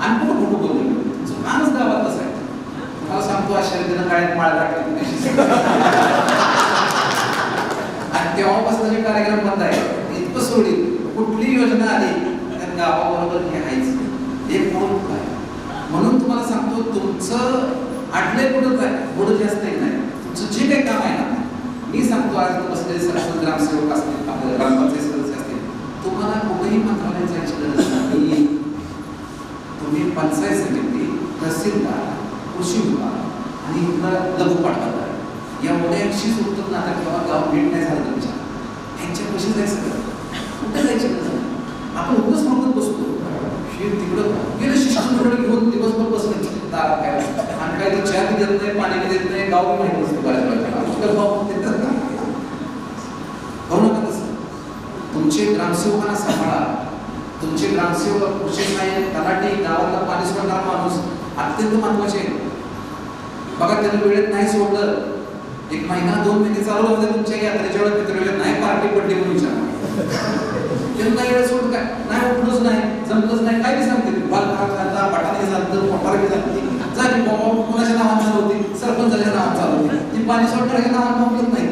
आणि कुठं कुठं बोलतो माणूस गावात तसं आहे मला सांगतो अशा रीतीनं गाड्यात माळ टाकली आणि तेव्हापासून जे कार्यक्रम बंद आहे इतकं सोडील कुठली योजना आली त्या गावाबरोबर हे आहेच एक मोठ आहे म्हणून तुम्हाला सांगतो तुमचं आडले पुढंच आहे पुढं जास्त नाही तुमचं जे काही काम आहे ना मी सांगतो आज बसलेले सरपंच ग्रामसेवक असतील आपल्या ग्रामपंचायत सदस्य असतील तुम्हाला कुठेही मंत्रालयात जायची गरज नाही तुम्ही पंचायत समिती तहसीलदार कृषी विभाग आणि लघु पाठवणार एवढ्याशी सुटत नाटक किंवा गाव भेट नाही झालं तुमच्या यांच्या कशी जायचं कुठे जायची गरज आपण उगाच म्हणत बसतो तिकडं गेलं शिक्षण घेऊन दिवसभर बसले दारात काय आणि काही ते चहा बी देत नाही पाणी बी देत नाही गाव बी माहिती असतो बऱ्याच वेळेला गाव देतात ना हो नका तसं तुमचे ग्रामसेवकांना सांभाळा तुमचे ग्रामसेवक कृषी साहेब तलाठी गावाला पाणी सोडणारा माणूस अत्यंत महत्वाचे आहे बघा त्यांना वेळेत नाही सोडलं एक महिना 2 महिने चालू होते तुमच्या यात्रेच्या वेळेत मित्र नाही पार्टी पडली म्हणून विचार त्यांना वेळ सोड काय नाही उठलंच नाही जमलंच नाही काय बी सांगते बाल खराब झाला पाठाने झालं पोटाला बी झाली झाली बाबा कोणाच्या नावात चालू होती सरपंचाच्या नावात चालू होती ती पाणी सोडणाऱ्या नावात मोकलत नाही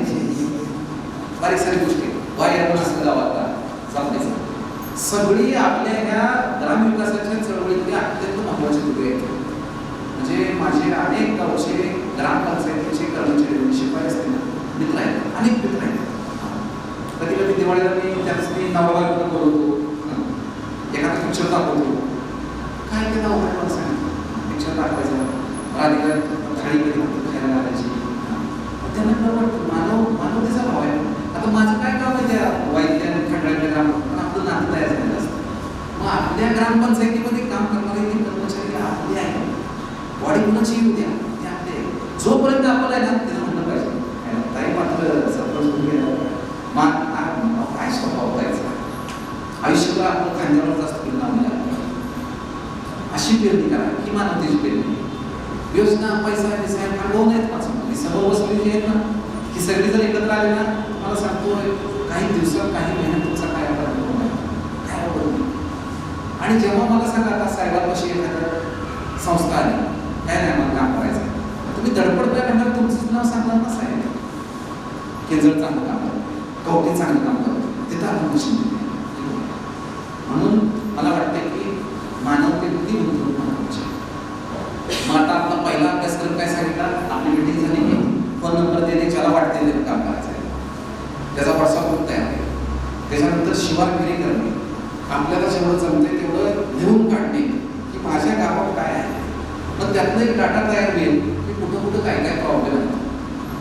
बारीक सारी गोष्टी वाया पण असं गावात चालते सगळी आपल्या ह्या ग्रामविकासाच्या चळवळीतली अत्यंत महत्वाची दुवे आहेत म्हणजे माझे अनेक गावचे ग्रामपंचायतीचे कर्मचारी शिपाई असतील मित्र आहेत अनेक मित्र आहेत कधी कधी दिवाळीला मी त्यांनी नवाबाईकडे बोलवतो एखादा पिक्चर दाखवतो काय ते नाव मला सांगितलं पिक्चर दाखवायचं राधिका थाळी कधी खायला घालायची त्यांना बरोबर मानवतेचा भाव आहे आता माझं काय काम आहे त्या वैद्य खंडाळ्याच्या ग्राम आपलं नातं तयार झालेलं असतं मग आपल्या ग्रामपंचायतीमध्ये काम करणारे ते कर्मचारी आपले आहे बॉडी कुणाची येऊ द्या ते आपले जोपर्यंत आपल्याला आहे ना त्याचं म्हणलं पाहिजे ताई मात्र सरपंच काय स्वभाव व्हायचा आयुष्यभर आपण खांद्यावर जास्त परिणाम अशी पेरणी करा ही मानवतेची पेरणी योजना पैसा लोन आहेत माझं समोर बसलेली आहेत ना ही सगळी जर एकत्र आली ना मला सांगतो काही दिवसात काही महिन्यात तुमचा काय काय आवडत नाही आणि जेव्हा मला सांगा आता साहेबांपाशी एखाद्या संस्था आली काय नाही मला काम करायचं तुम्ही धडपडताय म्हणणार तुमचं नाव सांगणार ना साहेब केंद्र चांगलं काम करतो कवटी चांगलं काम करतो तिथं आपण मशीन म्हणून मला वाटतं की मानवतेवरती गुंतवणूक महत्वाची मग आता आपला पहिला अभ्यासक्रम काय सांगितला आपली मिटिंग झाली की फोन नंबर देणे ज्याला वाटते ते काम करायचं आहे त्याचा व्हॉट्सअप ग्रुप तयार आहे त्याच्यानंतर शिवारगिरी करणे आपल्याला जेवढं जमते तेवढं लिहून काढणे की माझ्या गावात काय आहे मग त्यातनं एक डाटा तयार होईल की कुठं कुठं काय काय प्रॉब्लेम आहे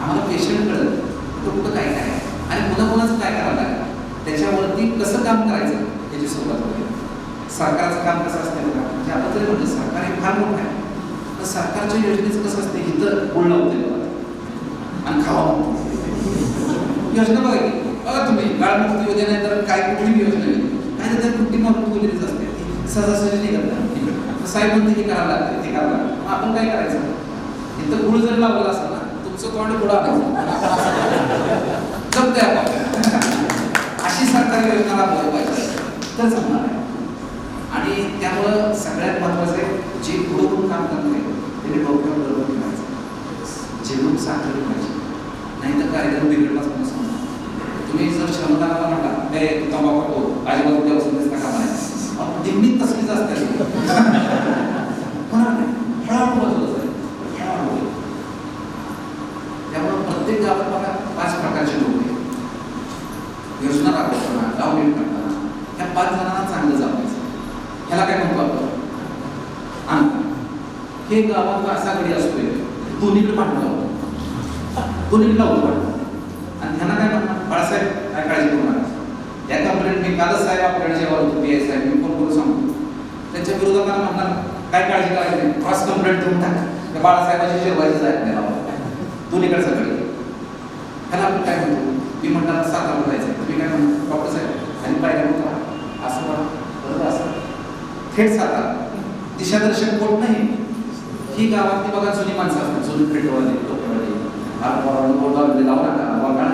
आम्हाला पेशंट कळत कुठं कुठं काय काय आहे आणि कोणाकोणाचं काय करावं लागेल त्याच्यावरती कसं काम करायचं याची सुरुवात होईल सरकारचं काम कसं असतं बघा म्हणजे आपण जरी म्हणलं सरकार हे फार मोठं आहे तर सरकारच्या योजनेचं कसं असते इथं गुळ लावते बघा आणि खावा योजना बघा की बघा तुम्ही बाळमुक्ती योजना आहे तर काय कुठली योजना आहे काय तर त्या कुठली मागून बोललीच असते सहजासहजी नाही करतात साहेब म्हणते हे करावं लागतं ते करावं लागतं मग आपण काय करायचं इथं गुळ जर लावला असेल ना तुमचं तोंड गुळ आणायचं जगतोय आपण. अशी सरकारी योजना राबवायला पाहिजे तर जमणार आहे. आणि त्यामुळं सगळ्यात महत्वाचं आहे, जे पुढे काम करणार त्यांनी डोक्यावर बरोबर ठेवायचं, जेवण साखर पाहिजे, नाही तर कार्यक्रम बिघडलाच म्हणून समजा. तुम्ही जर श्रमदानाला म्हणता ते तंबाखू अजिबात उद्या बसून दिसता का म्हणायचं, दिंडीत तसलीच असते होणार नाही, हळूहळू बदलत जाईल, हळूहळू. त्यामुळे प्रत्येक गावात बघा 5 प्रकारचे लोक आहेत. योजना राबवताना, गाव नीट करताना ह्या 5 जणांना चांगलं जपायचं. ह्याला काय म्हणतो आपण अंक. हे गावात असा गडी असतोय, दोन्हीकडे भांडण लावतो, दोन्हीकडे लावतो भांडण. आणि ह्यांना काय म्हणणार, बाळासाहेब काय काळजी करू नका, या कंप्लेंट मी कालच साहेब आपल्याकडे जेव्हा होतो पी आय साहेब मी फोन करून सांगतो, त्यांच्या विरोधात म्हणणार काय काळजी करायची नाही, क्रॉस कंप्लेंट देऊन टाका, त्या बाळासाहेबाची शिरवायची जायत नाही लावा, दोन्हीकडे सगळे. ह्याला आपण काय म्हणतो, मी म्हणणार 7 जायचं, तुम्ही काय म्हणतो डॉक्टर साहेब आणि पाहिजे होता असं म्हणा, बरोबर असं थेट 7 दिशादर्शक कोट नाही. ही गावातली बघा जुनी माणसं असतात, जुनी पेटवाले टोपवाले, लावू नका, वगाळा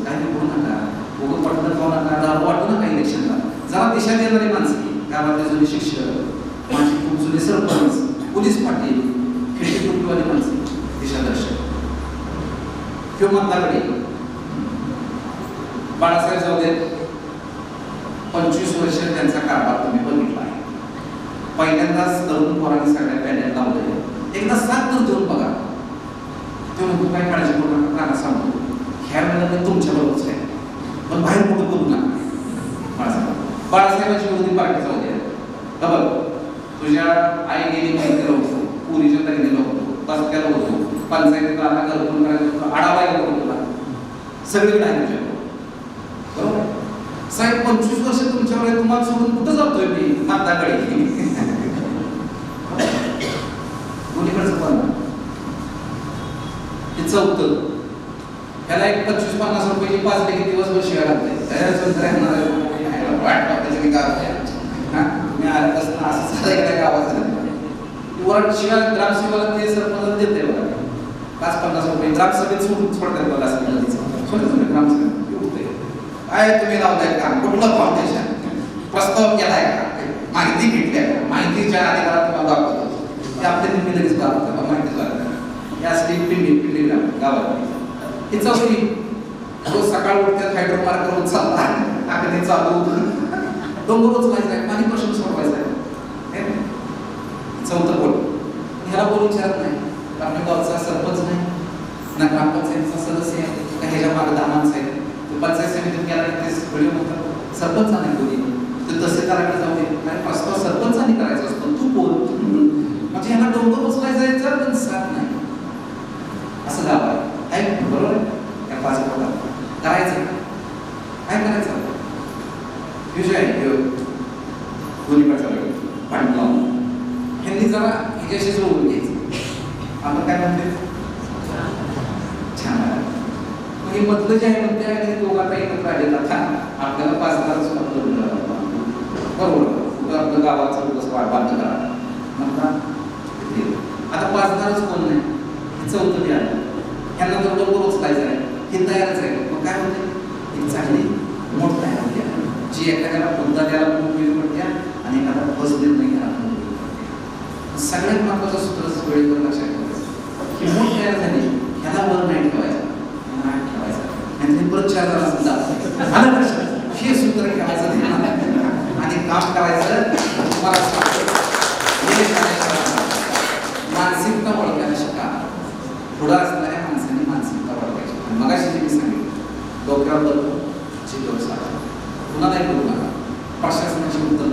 काही बोलू नका, उगं पटकन खाऊ नका, दारू वाटू नका इलेक्शनला. जरा दिशा देणारी माणसं गावातले जुने शिक्षक, माझी खूप जुने सरपंच, पोलीस पाटील, खेळी टोपीवाली माणसं दिशादर्शक. किंवा मतदारकडे बाळासाहेब जावदे 25 वर्ष त्यांचा कारभार तुम्ही बघितला आहे. पहिल्यांदाच तरुण पोरांनी सगळ्या पॅनल लावले, एकदा 7 तर देऊन बघा. तो म्हणतो काय काळजी करू नका, काना सांगतो ह्या वेळेला तुमच्या बरोबरच आहे, पण बाहेर कुठं करू नका. बाळासाहेबांची विरोधी पार्टीचा होते, बघ तुझ्या आई गेली माहितीला होतो, पुरीच्या तगडीला होतो, बसत्याला होतो, पंचायतीला आता घरकुल करायचं आढावा येतो तुला, सगळीकडे आहे तुझ्या बरोबर. साहेब 25 वर्ष तुमच्यावर तुम्हाला सोडून कुठं जातोय मी माताकडे, दोन्हीकडचं पण हे 4. ह्याला एक 25-50 रुपयाची 5 लेखी दिवसभर शिवाय लागते. वाट वाटायचं मी गाव मी आल्यापासून असं चालायला गावाचं वर शिवाय ग्रामसेवाला ते सरपंच देते बघा 5-50 रुपये ग्रामसभेत सोडतात बघा सोडतात ग्रामसभेत. काय तुम्ही लावताय काम, कुठलं फाउंडेशन, प्रस्ताव केलाय का, माहिती घेतली का, माहितीच्या अधिकारात तुम्हाला दाखवतो ते आपल्या तुम्ही लगेच दाखवतो माहिती झालं. या पिंडी गावात ही 4. रोज सकाळ उठतात हायड्रो मार्क करून चालला आकडे चालू डोंगर उचलायचं आहे, पाणी प्रश्न सोडवायचा आहे. 4 बोल ह्याला बोलून विचारत नाही, आपल्या गावचा सरपंच नाही ना ग्रामपंचायतीचा सदस्य आहे का, ह्याच्या मागे 10 माणसं आहेत. पंचायत समितीत गेला ते व्हिडिओ म्हणतात सरपंचाने बोली तर तहसीलदाराकडे जाऊ दे, कारण प्रस्ताव सरपंचाने करायचा असतो, तू बोल. म्हणजे ह्याला डोंगर उचलायचं जायचं पण साथ नाही. असं गाव आहे बरोबर आहे. त्या 5 पोटात करायचं काय करायचं विषय दोन्हीकडचा भांडण लावून ह्यांनी जरा ह्याच्याशी जोडून घ्यायचं. आपण काय म्हणते छान आहे हे मधलं जे आहे म्हणते आणि दोघांना एकत्र आले जातात आपल्याला 5,000 बरोबर आपलं गावाचं कसं बांध करा म्हणतात. आता 5,000च कोण नाही, 4 बी आलं, ह्यांना तर डोंगर उचलायचं आहे, हे तयारच आहे. मग काय होते एक चांगली मोठ तयार होते जी एखाद्याला कोणता द्यायला पण उपयोग पडते आणि एखादा बस देत नाही घ्यायला पण उपयोग पडते. सगळ्यात महत्वाचं सूत्र वेळेवर लक्षात ठेवायचं की मोठ तयार झाली ह्याला वर नाही ठेवायचं, आणि परत 4 जण हे सूत्र ठेवायचं आणि काम करायचं. तुम्हाला मानसिकता ओळखायला शिका. पुढं असणाऱ्या माणसांनी मानसिकता ओळखायची. मगाशी जे मी सांगितलं डोक्यावर बरोबर चितोर साधा पुन्हा नाही करू नका. प्रशासनाची उत्तम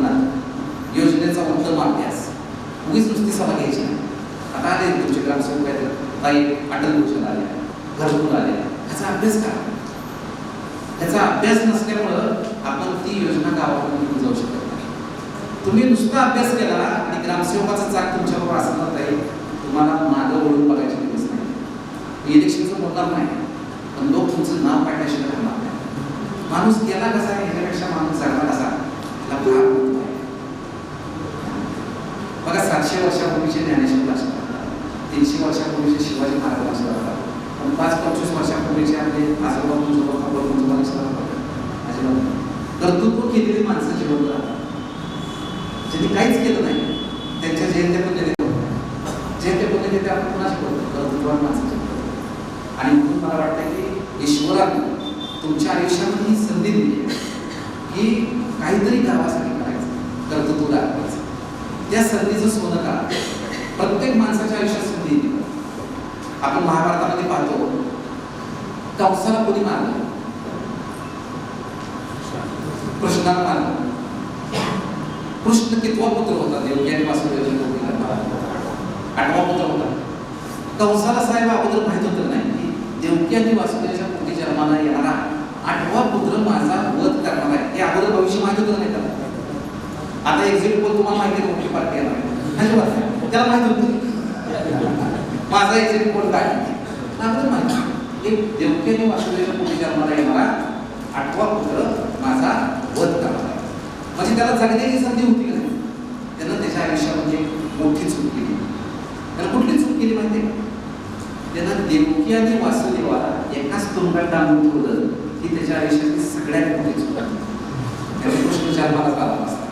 योजनेचा उत्तम अभ्यास, उगीच नुसती सभा घ्यायची नाही. आता आले तुमचे ग्रामसेवक आहेत, काही अटल भूषण आले, घरकुल आले, ह्याचा अभ्यास करा. ह्याचा अभ्यास नसल्यामुळं आपण ती योजना गावाकडून घेऊन जाऊ शकत नाही. तुम्ही नुसता अभ्यास केला आणि ग्रामसेवकाचा चाक तुमच्याबरोबर असला तरी तुम्हाला मागं वळून बघायची गरज नाही. इलेक्शनचं बोलणार नाही, पण लोक तुमचं नाव काढण्याशिवाय राहणार नाही. माणूस गेला कसा आहे ह्याच्यापेक्षा माणूस जगला कसा ह्याला फार महत्व आहे. बघा 700 वर्षापूर्वीचे ज्ञानेश्वर भाषण करतात, 300 वर्षापूर्वीचे शिवाजी महाराज भाषण करतात, पण 5-25 वर्षापूर्वीचे आपले आजोबा तुमचं लक्षात अजिबात कर्तृत्व केलेली माणसं जिवंत राहतात. ज्यांनी काहीच केलं नाही त्यांच्या जयंत्या पुण्यतिथी आपण कुणाशी बोलतो? कर्तृत्ववान माणसाची. आणि म्हणून मला वाटतं की ईश्वरानं तुमच्या आयुष्यामध्ये ही संधी दिली की काहीतरी गावासाठी करायचं, कर्तृत्व दाखवायचं. त्या संधीचं सोनं करा. प्रत्येक माणसाच्या आयुष्यात संधी दिली. आपण महाभारतामध्ये पाहतो कंसाला कोणी मारलं? कृष्णाला मारलं. कृष्ण कितवा पुत्र होता? देवकी आणि वासुदेवाच्या पोटीला 8वा पुत्र होता. कंसाला साहेब अगोदर माहित होतं नाही की देवकी आणि वासुदेवाच्या पोटी जन्माला येणारा 8वा पुत्र माझा वध करणार आहे. हे अगोदर भविष्य माहित होतं नाही त्याला. आता एक्झिक्युटिव्ह तुम्हाला माहिती आहे मोठी पार्टी येणार आहे, त्याला माहित होतं माझा एक्झिक्युटिव्ह काय अगोदर माहिती. एक देवकी आणि वासुदेवाच्या पोटी जन्माला येणारा 8वा पुत्र माझा वध करणार आहे. म्हणजे त्याला जगण्याची संधी होती का नाही? त्यानं त्याच्या आयुष्यामध्ये मोठी चूक केली. त्याला कुठली चूक केली माहिती आहे? त्यानं देवकी आणि वासुदेवाला एकाच तुरुंगात डांबून ठेवलं ही त्याच्या आयुष्यातली सगळ्यात मोठी चूक आहे. त्याने कृष्ण जन्माला आला असता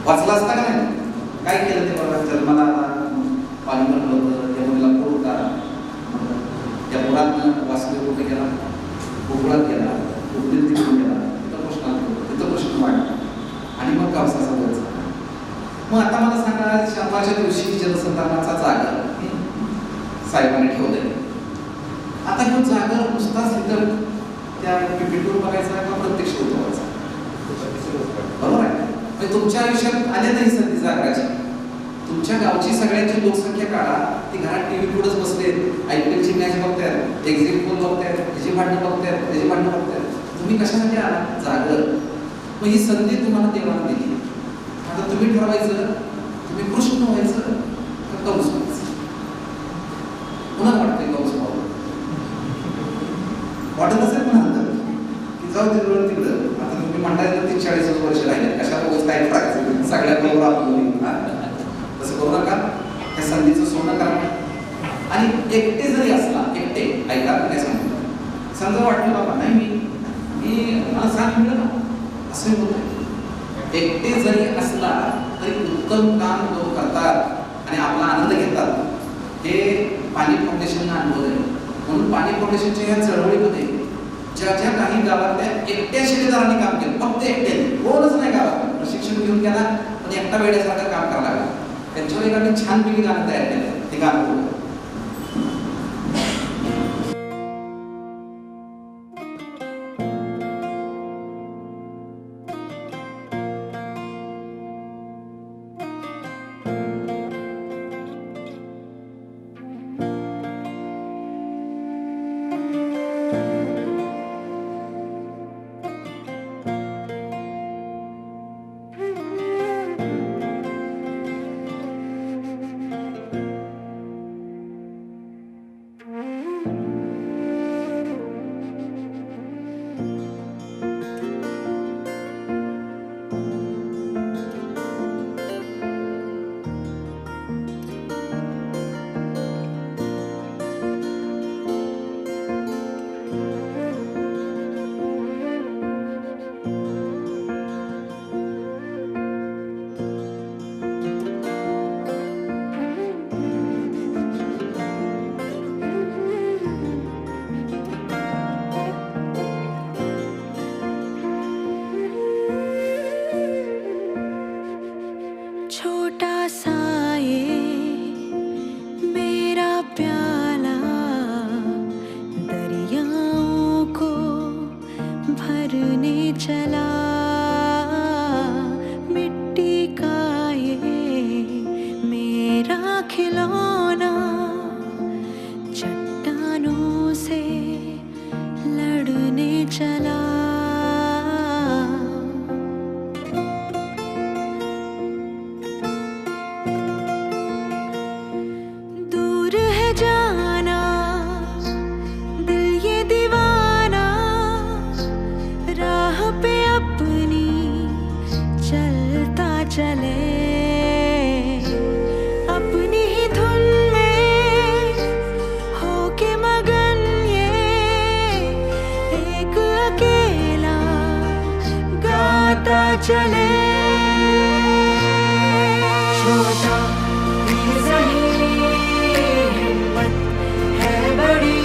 वाचला असता का नाही? काय केलं ते बघा. जन्माला आला, पाणी भरलं होतं, त्या मुलीला पूर होता. त्या पुरात वासुदेव कुठे गेला? गोकुळात गेला, उद्योग तिकडून गेला, तिथं कृष्ण वाढला आणि मग कंसाचा वध झाला. मग आता मला सांगा, शंभराच्या दिवशी जलसंधारणाचा जागर साहेबांनी ठेवलंय. आता ह्यो जागर नुसताच इथं त्या पिपीटून बघायचा किंवा प्रत्यक्ष उठवायचा? बरोबर आहे. म्हणजे तुमच्या आयुष्यात आले नाही संधी जागराची. तुमच्या गावची सगळ्यांची लोकसंख्या काढा, ती घरात टीव्ही पुढेच बसले, IPL ची मॅच बघतायत, एक्झिट पोल बघतायत, त्याची भांडणं बघतायत, त्याची भांडणं बघतायत. तुम्ही कशासाठी आला? जागर. मग ही संधी तुम्हाला देवाने दिली. आता तुम्ही ठरवायचं, तुम्ही कृष्ण व्हायचं का कंस व्हायचं? कुणाला वाटतंय कंस व्हावं? वाटत असेल पण की जाऊ तिकडं. आता तुम्ही म्हणताय 30-40 वर्ष राहिले, कशा रोज काय करायचं? सगळ्या बरोबर आपण तसं करू नका. त्या संधीचं सोनं करा. आणि एकटे जरी असला, एकटे ऐका काय सांगतो, समजा वाटलं बाबा नाही मी मला साथ मिळलं ना, असं होत. एकटे जरी असला तरी उत्तम काम लोक करतात आणि आपला आनंद घेतात. हे पाणी फाउंडेशनला अनुभव आहे. म्हणून पाणी फाउंडेशनच्या या चळवळीमध्ये ज्या ज्या काही गावातल्या एकट्या शिलेदारांनी काम केलं, फक्त एकट्याने, कोणच नाही गावात प्रशिक्षण घेऊन गेला पण एकटा वेड्यासारखं काम करायला लागला, त्यांच्यावर एक आम्ही छानपैकी गाणं तयार केलं. ते गाणं अकेला गाता चले। छोटा भी सही हिम्मत है बड़ी,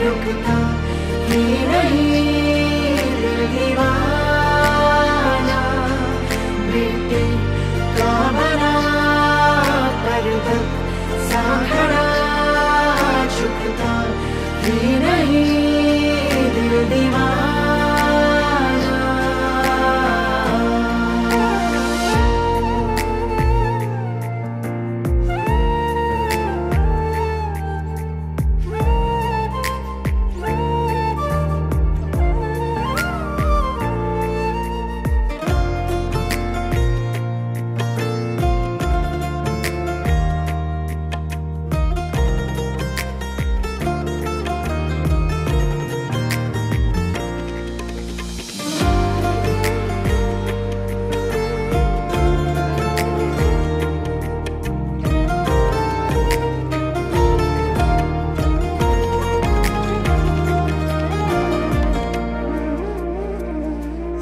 रुकता ही नहीं दिल दीवाना। मिट्टी का बना पर्वत सा खड़ा, झुकता ही नहीं दिल दीवाना।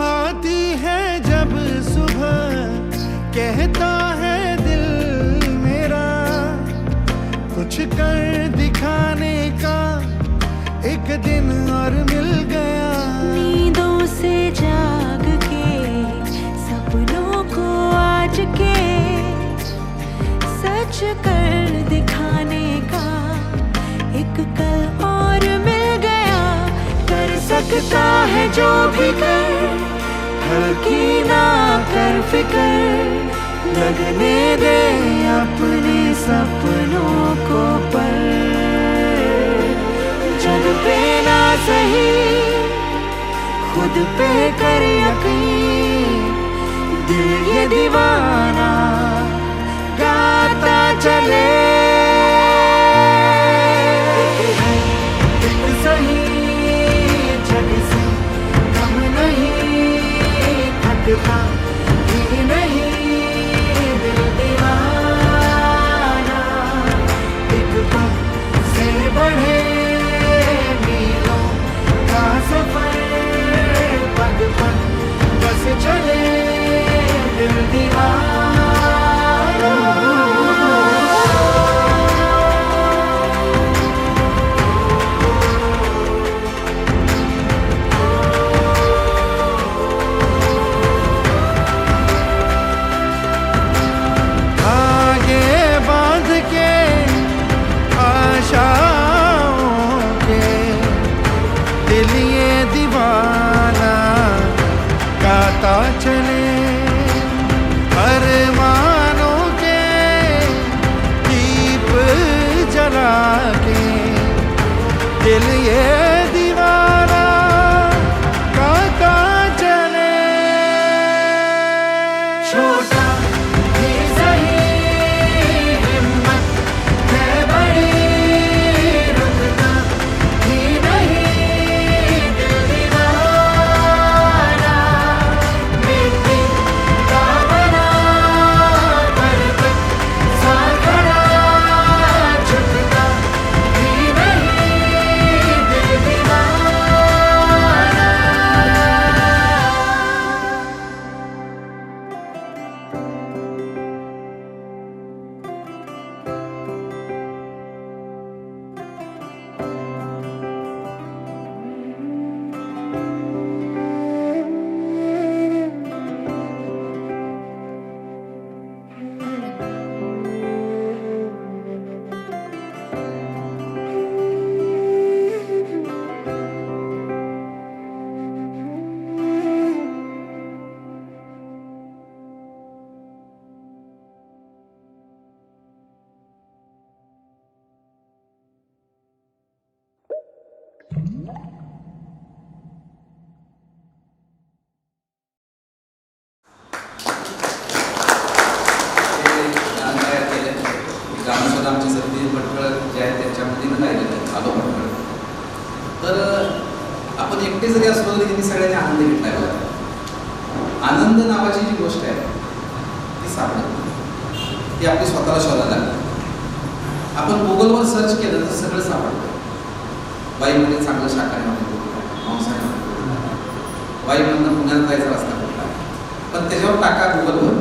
आती है जब सुबह कहता है दिल मेरा, कुछ कर दिखाने का एक दिन और मिल गया। नींदों से जाग के सपनों को आज के सच कर दिखाने का एक कल और मिल गया। कर सकता है जो भी कर, हल्की ना कर फिकर, लगने दे अपने सपनों को पर। जग पे ना सही खुद पे कर यकीन, दिल ये दीवाना गाता चले। एक सही जग से कम नहीं, थकता ही नहीं दिल दीवाना। एक पग से बढ़े मीलों का सफर, पग पग बस चले दिल दीवाना। आगे बांध के आशाओं के दिल ये दीवाना गाता चले। अरमानों के दीप जला के दिल ये दीवाना गाता चले। छोटा भी सही हिम्मत है बड़ी, रुकता ही नहीं दिल दीवाना। मिट्टी का बना पर्वत सा खड़ा, झुकता ही नहीं दिल दीवाना। गाणं आमचे सतीश भटकळ जे आहेत त्यांच्या मुलीनं गायलेलं आहे, आलो भटकळ. तर आपण एकटे जरी असलो तरी त्यांनी सगळ्यांनी आनंद घेतलाय बघा. आनंद नावाची जी गोष्ट आहे ती सापडत नाही. ती आपली स्वतःला शोधायला लागते. आपण गुगलवर सर्च केलं तर सगळं सापडतं. बाईमध्ये चांगलं शाकाहारी मांसाहारी वाईमधनं पुण्यात जायचा रस्ता कुठला, पण त्याच्यावर टाका गुगलवर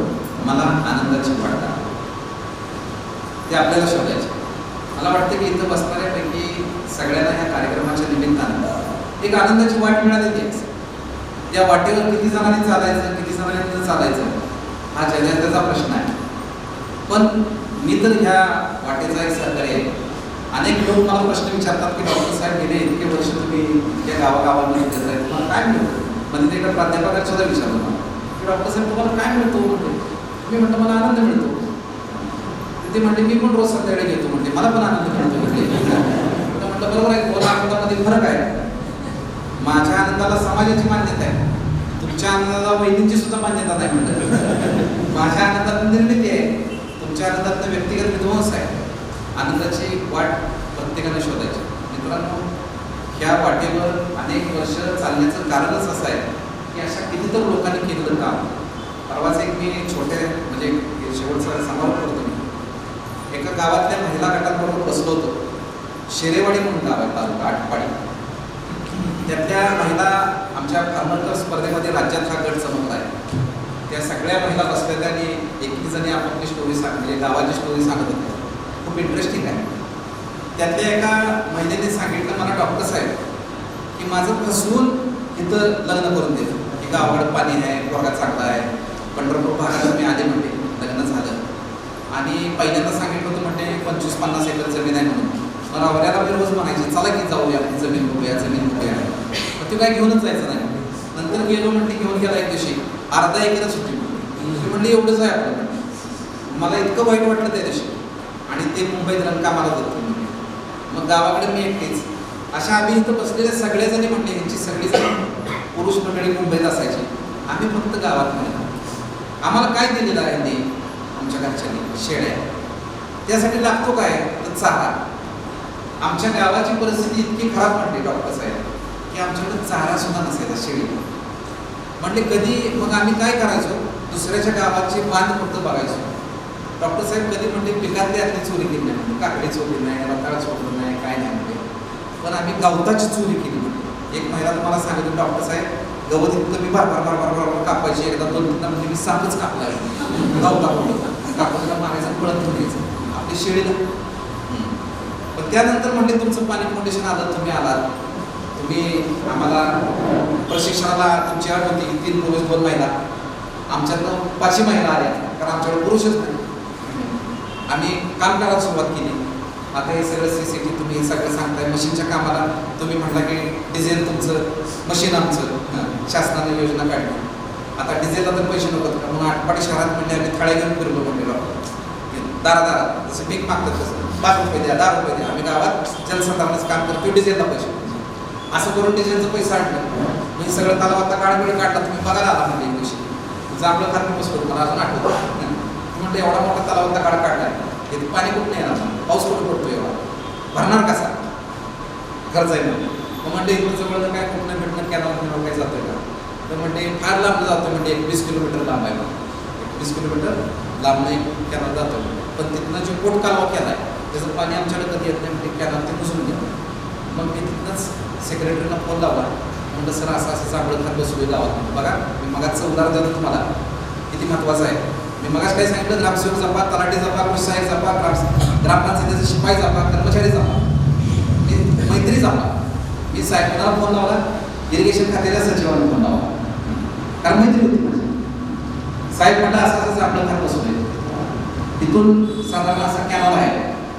मला आनंदाची वाट दाखवा. ते आपल्याला शोधायचे. मला वाटतं की इथं बसणाऱ्यापैकी सगळ्यांना ह्या कार्यक्रमाच्या निमित्तानं एक आनंदाची वाट मिळालेली आहे. त्या वाटेवर किती जणांनी चालायचं, किती जणांनी न चालायचं हा त्याचा प्रश्न आहे. पण मी तर ह्या वाटेचा एक सहकारी आहे. अनेक लोक मला प्रश्न विचारतात की डॉक्टर साहेब गेले इतके वर्ष तुम्ही त्या गावागावांमध्ये फिरत आहे, तुम्हाला काय मिळतं? म्हणजे ते एका प्राध्यापकाला सुद्धा विचारलं मला की डॉक्टर साहेब तुम्हाला काय मिळतो? मी म्हटलं मला आनंद मिळतो. ते म्हणते मी पण रोज संध्याकाळी घेतो, म्हणते मला पण आनंद मिळतो. म्हटलं बरोबर आहे, दोन आनंदामध्ये फरक आहे. माझ्या आनंदाला समाजाची मान्यता आहे, तुमच्या आनंदाला वैदिकची सुद्धा मान्यता नाही. म्हणतात माझ्या आनंदात निर्मिती आहे, तुमच्या आनंदात व्यक्तिगत विध्वंस आहे. आनंदाची वाट प्रत्येकाने शोधायची. मित्रांनो, ह्या वाटेवर अनेक वर्ष चालण्याचं कारणच असं आहे की अशा कितीतरी लोकांनी केलेलं काम. परवाच एक मी छोटे म्हणजे शेवटचा समारोप करतो. मी एका गावातल्या महिला गटांबरोबर बसलो होतो. शेरेवाडी म्हणून गाव आहे, तालुका आटपाडी. त्यातल्या महिला आमच्या खामरकर स्पर्धेमध्ये राज्यात हा गट चमकला आहे. त्या सगळ्या महिला बसल्या आणि एकही जणी आपापली स्टोरी म्हणजे गावाची स्टोरी सांगत होत्या. खूप इंटरेस्टिंग आहे. त्यातल्या एका महिलेने सांगितलं मला डॉक्टर साहेब की माझं फसवून इथं लग्न करून दिलं की गावाकडं पाणी आहे, पोरगा चांगला आहे, पंढरपूर भागात मी आले म्हणते, लग्न झालं. आणि पहिल्यांदा सांगितलं होतं म्हणते 25-50 एकर जमीन आहे म्हणून. मला आवऱ्याला मी रोज म्हणायचे चला की जाऊया जमीन बघूया, जमीन बघूया. पण ते काय घेऊनच जायचं नाही. नंतर गेलो म्हणते, घेऊन गेला एक दिवशी अर्धा एकरच होती म्हणली एवढंच आहे आपलं. मला इतकं वाईट वाटलं त्या दिवशी. आणि ते मुंबईत रंगकामाला जातो. मग गावाकडे मी एकटीच. अशा आम्ही इथं बसलेल्या सगळेजणी म्हणले यांची सगळीजण पुरुष मंडळी मुंबईत असायची, आम्ही फक्त गावात म्हणतो. आम्हाला काय दिलेलं आहे ते आमच्या घरच्यांनी शेळ्या. त्यासाठी लागतो काय तर चारा. आमच्या गावाची परिस्थिती इतकी खराब म्हणते डॉक्टर साहेब की आमच्याकडे चारा सुद्धा नसायचा शेळी. म्हणले कधी मग आम्ही काय करायचो, दुसऱ्याच्या गावाचे बांध फक्त बघायचो. डॉक्टर साहेब कधी म्हणते पिकातली आतली चोरी केली नाही, म्हणजे काकडी चोरी नाही, रताळा चोरी नाही, काय नाही म्हणते. पण आम्ही गवताची चोरी केली म्हणते. एक महिला तुम्हाला सांगितलं डॉक्टर साहेब गवत इतकं मी बार कापायची. एकदा 2-3 म्हणजे मी सापच कापला कापून मारायचं, पळत घ्यायचं आपली शेळीला. पण त्यानंतर म्हणते तुमचं पाणी फाउंडेशन आलं, तुम्ही आलात, तुम्ही आम्हाला प्रशिक्षणाला तुमची आठ होती 3 पुरुष 2 महिला. आमच्यातनं 5ही महिला आल्या कारण आमच्याकडे पुरुषच नाही. आम्ही काम करायला सुरुवात केली. आता हे सगळं CCT तुम्ही हे सगळं सांगताय. मशीनच्या कामाला तुम्ही म्हटला की डिझेल तुमचं, मशीन आमचं, शासनाने योजना काढली. आता डिझेलला तर पैसे नको का म्हणून आटपाडी शहरात म्हणजे आम्ही थाळ्या घेऊन फिरलो म्हणले दारादारात. जसं पीक मागतात तसं 5 रुपये द्या, 10 रुपये द्या. आम्ही गावात जलसंधारणाचं काम करतो, डिझेलला पैसे असं करून डिझेलचं पैसे आणलं. म्हणजे सगळं तलावातला काळवेळ काढला. तुम्ही बघायला आला म्हणजे एक दिवशी तुझं आपलं खात बसलो मला अजून आठवतं. म्हणजे एवढा मोठा तलावातला काळ काढलाय, हे पाणी कुठं येणार, पाऊस कुठं पडतो, एवढा भरणार कसा, घर जाईल. मग म्हणते इथं जवळ काय कुठं भेटणं कॅनॉल काय जातोय का, तर म्हणते फार लांब जातो. म्हणजे 20 किलोमीटर लांब आहे. 20 किलोमीटर लांब नाही कॅनॉल जातो. पण तिथनं जो पोट कालवा केलाय त्याचं पाणी आमच्याकडे कधी येत नाही. म्हणजे कॅनॉल ते घुसून घेतो. मग मी तिथनंच सेक्रेटरीला फोन लावला. म्हणलं सर असं चांगलं खात बसू गावात. बघा मी मगाचं उदाहरण देतो तुम्हाला किती महत्त्वाचं आहे. मी मगाच काय सांगितलं, ग्रामसेवक जपा, तलाठी जपा, कृषी सहाय्यक जपा, ग्रामपंचायतीचे शिपाई जपा, कर्मचारी जपा, मैत्री जपा. मी साहेबांना फोन लावला, इरिगेशन खात्याच्या सचिवांना फोन लावला, कारण मैत्री होती माझी. साहेब म्हटलं असं आपलं खात बसू नये. तिथून साधारण असा कॅनॉल आहे,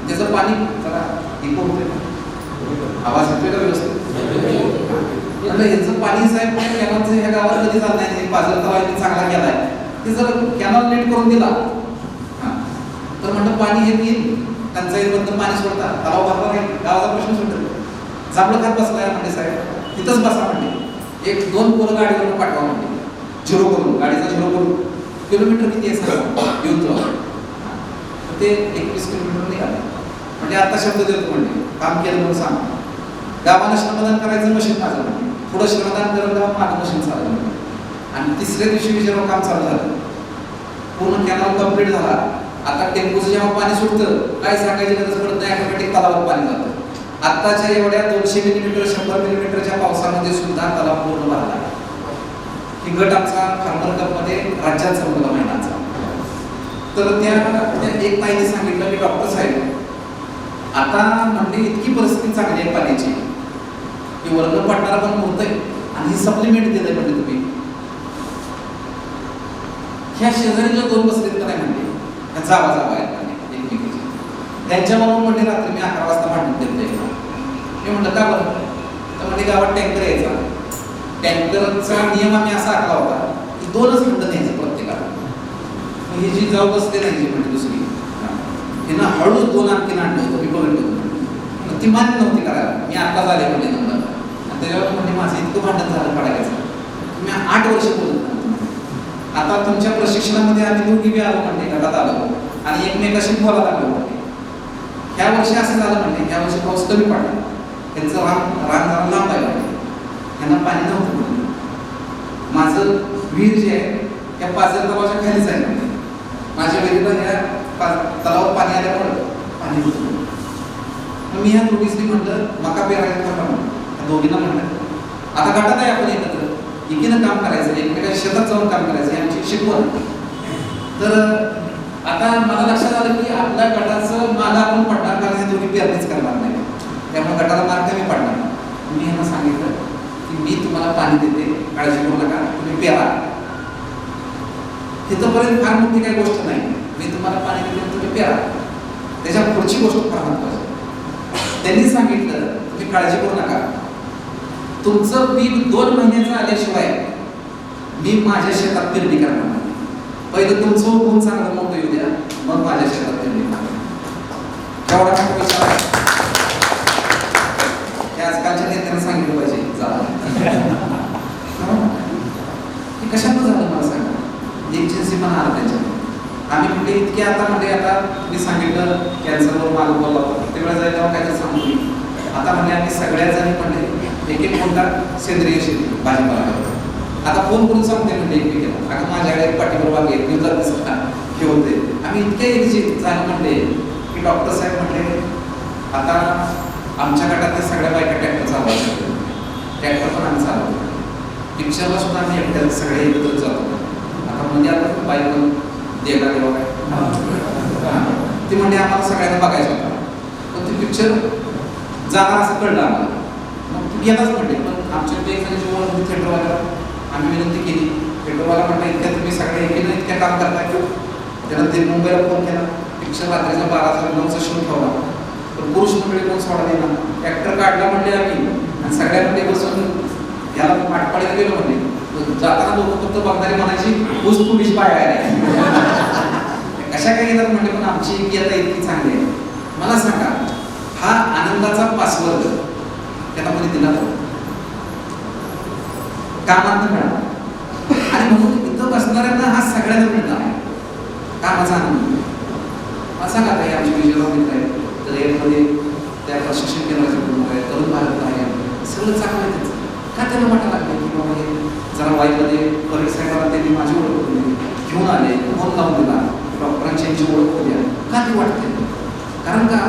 त्याचं पाणी जरा इको होतोय, आवाज येतोय का व्यवस्थित? म्हटलं याचं पाणी साहेब कॅनॉलचं ह्या गावात कधी झालं नाही. पाजर तलावांनी चांगला केलाय, ते जर कॅनॉल नीट करून दिला तर म्हणलं पाणी हे येईल, टंचाईमधनं पाणी सोडतात, तलाव भरला नाही, गावाचा प्रश्न सुटेल. जांभळं खात बसलाय म्हणजे साहेब तिथंच बसा म्हणजे 1-2 पोरं गाडीवरून पाठवा म्हणजे 0 करून, गाडीचा 0 करून. किलोमीटर किती आहे सर येऊन जाऊ, ते 21 किलोमीटर निघाले. म्हणजे आता शब्द देतो म्हणजे काम केलं म्हणून सांग. गावाला श्रमदान करायचं मशीन माझं म्हणजे, पुढं श्रमदान करत गाव माझं मशीन चाललं. आणि 3ऱ्या दिवशी जेव्हा काम चालू झालं, पूर्ण कॅनॉल कम्प्लीट झाला. आता टेम्पोचं जेव्हा पाणी सुटतं काय सांगायची गरज पडत नाही, ऑटोमॅटिक तलावात पाणी जातं. आत्ताच्या एवढ्या 200 मिलीमीटर 100 मिलीमीटरच्या पावसामध्ये सुद्धा तलाव पूर्ण भरला. की गट आमचा फार्मर कपमध्ये राज्यात संपला महिन्याचा. तर त्या एक ताईने सांगितलं की डॉक्टर साहेब आता म्हणजे इतकी परिस्थिती चांगली आहे पाण्याची की वर्ण पडणारा पण होतंय आणि ही सप्लिमेंट दिलंय म्हणजे तुम्ही ह्या शेजारीला दोन बसलेत का नाही म्हणले जावा आहेत एकमेकीचे त्यांच्यावरून म्हणजे रात्री मी 11 वाजता भांडण केलं. मी म्हटलं का बरं तर म्हणजे गावात टँकर यायचा टँकरचा नियम आम्ही असा आखला होता की 2च खंड न्यायचं प्रत्येकाला. ही जी जाऊ बसते नाही म्हणजे दुसरी हिनं हळूच 2 आणखीन आणलं होतं मी बघितलं ती मान्य नव्हती करायला. मी आत्ताच आले म्हणजे नंबर आणि त्याच्यावर म्हणजे माझं इतकं भांडण झालं पडायचं मी 8 वर्ष बोलत नाही. आता तुमच्या प्रशिक्षणामध्ये आम्ही दोघी बी आलो म्हणजे गटात आलो आणि एकमेकाशी बोलायला लागलो म्हणजे ह्या वर्षी असं झालं म्हणजे ह्या वर्षी पाऊस कमी पडला त्यांचं रान जरा लांब आहे म्हणजे त्यांना पाणी नव्हतं म्हणजे माझं विहीर जे आहे त्या पाझर तलावाच्या खालीच आहे म्हणजे माझ्या विहिरीला ह्या तलावात पाणी आल्यामुळं पाणी होतं. मी ह्या दोघींनी म्हटलं मका पेरायला खरं म्हणलं दोघींना म्हटलं आता गटात आहे आपण एकत्र एकीनं काम करायचं एकमेकाच्या शेतात जाऊन काम करायचं ही आमची शिकवण. तर आता मला लक्षात आलं की आपल्या गटाचं माग आपण पडणार कारण हे दोघी पेरणीच करणार नाही त्यामुळे गटाला मार्ग कमी पडणार. मी यांना सांगितलं की मी तुम्हाला पाणी देते काळजी करू नका तुम्ही पेरा. तिथंपर्यंत फार मोठी काही गोष्ट नाही मी तुम्हाला पाणी देते तुम्ही पेरा. त्याच्या पुढची गोष्ट फार महत्वाची त्यांनी सांगितलं तुम्ही काळजी करू नका तुमचं पीक 2 महिन्याचं आल्याशिवाय मी माझ्या शेतात पेरणी करणार नाही. पहिलं तुमचं गुण चांगलं मोठं येऊ द्या मग माझ्या शेतात पेरणी करणार. एवढा मोठा विचार आहे हे आजकालच्या नेत्यांना सांगितलं पाहिजे हे कशानं झालं मला सांगा एजन्सी पण आला त्याच्यात आम्ही म्हणजे इतके आता म्हणजे आता मी सांगितलं कॅन्सरवर मागं बोलला होता प्रत्येक वेळा जायला काय तर सांगतो आता म्हणजे आम्ही सगळ्या जणी म्हणजे एक कोणता सेंद्रिय शेती भाजीपाला करतो. आता फोन करून सांगते म्हणजे एकमेकाला अगं माझ्याकडे पाठीवर वागे दिवसात दिसता हे होते. आम्ही इतके एकजीत झालं म्हणले की डॉक्टर साहेब म्हणले आता आमच्या गटातल्या सगळ्या बायका ट्रॅक्टर चालवायचे ट्रॅक्टर पण आम्ही चालवतो पिक्चरला सुद्धा आम्ही एकट्या सगळे एकत्र जातो. आता म्हणजे आता बाईक द्यायला देवा काय ती म्हणजे आम्हाला सगळ्यांना बघायचं होता पण ती पिक्चर जाणार असं कळलं आम्हाला मग येताच म्हणते पण आमच्या एक जणांची ओळख होती थिएटरवाल्याला आम्ही विनंती केली थिएटरवाला म्हटलं इतक्या तुम्ही सगळे एकीनं इतक्या काम करताय त्यानं ते मुंबईला फोन केला पिक्चर रात्रीचा 12:09चा शो ठेवला पण पुरुष मंडळी कोण सोडा देणार ट्रॅक्टर काढला म्हणले आम्ही आणि सगळ्यांमध्ये बसून याला पाठपाडीला गेलो म्हणजे जाताना लोक फक्त बघणारी म्हणायची ऊस पोलीस पाय आहे कशा काय येतात म्हणले पण आमची एकी आता इतकी चांगली आहे. मला सांगा हा आनंदाचा पासवर्ड त्याला मध्ये दिला जातो कामात मिळाला आणि म्हणून इथं बसणाऱ्यांना हा सगळ्यांना मिळणार कामाचा आनंद. मला सांगा काही आमची विजयराव मित्र आहे तर यामध्ये त्या प्रशिक्षण केंद्राचे प्रमुख आहे तरुण भारत आहे सगळं चांगलं आहे त्याचं का त्याला वाटायला लागलं की बाबा हे जरा वाईमध्ये परेड साहेबांना त्यांनी माझी ओळख करून दिली घेऊन आले फोन लावून दिला डॉक्टरांची यांची ओळख होत्या का ती वाटते कारण का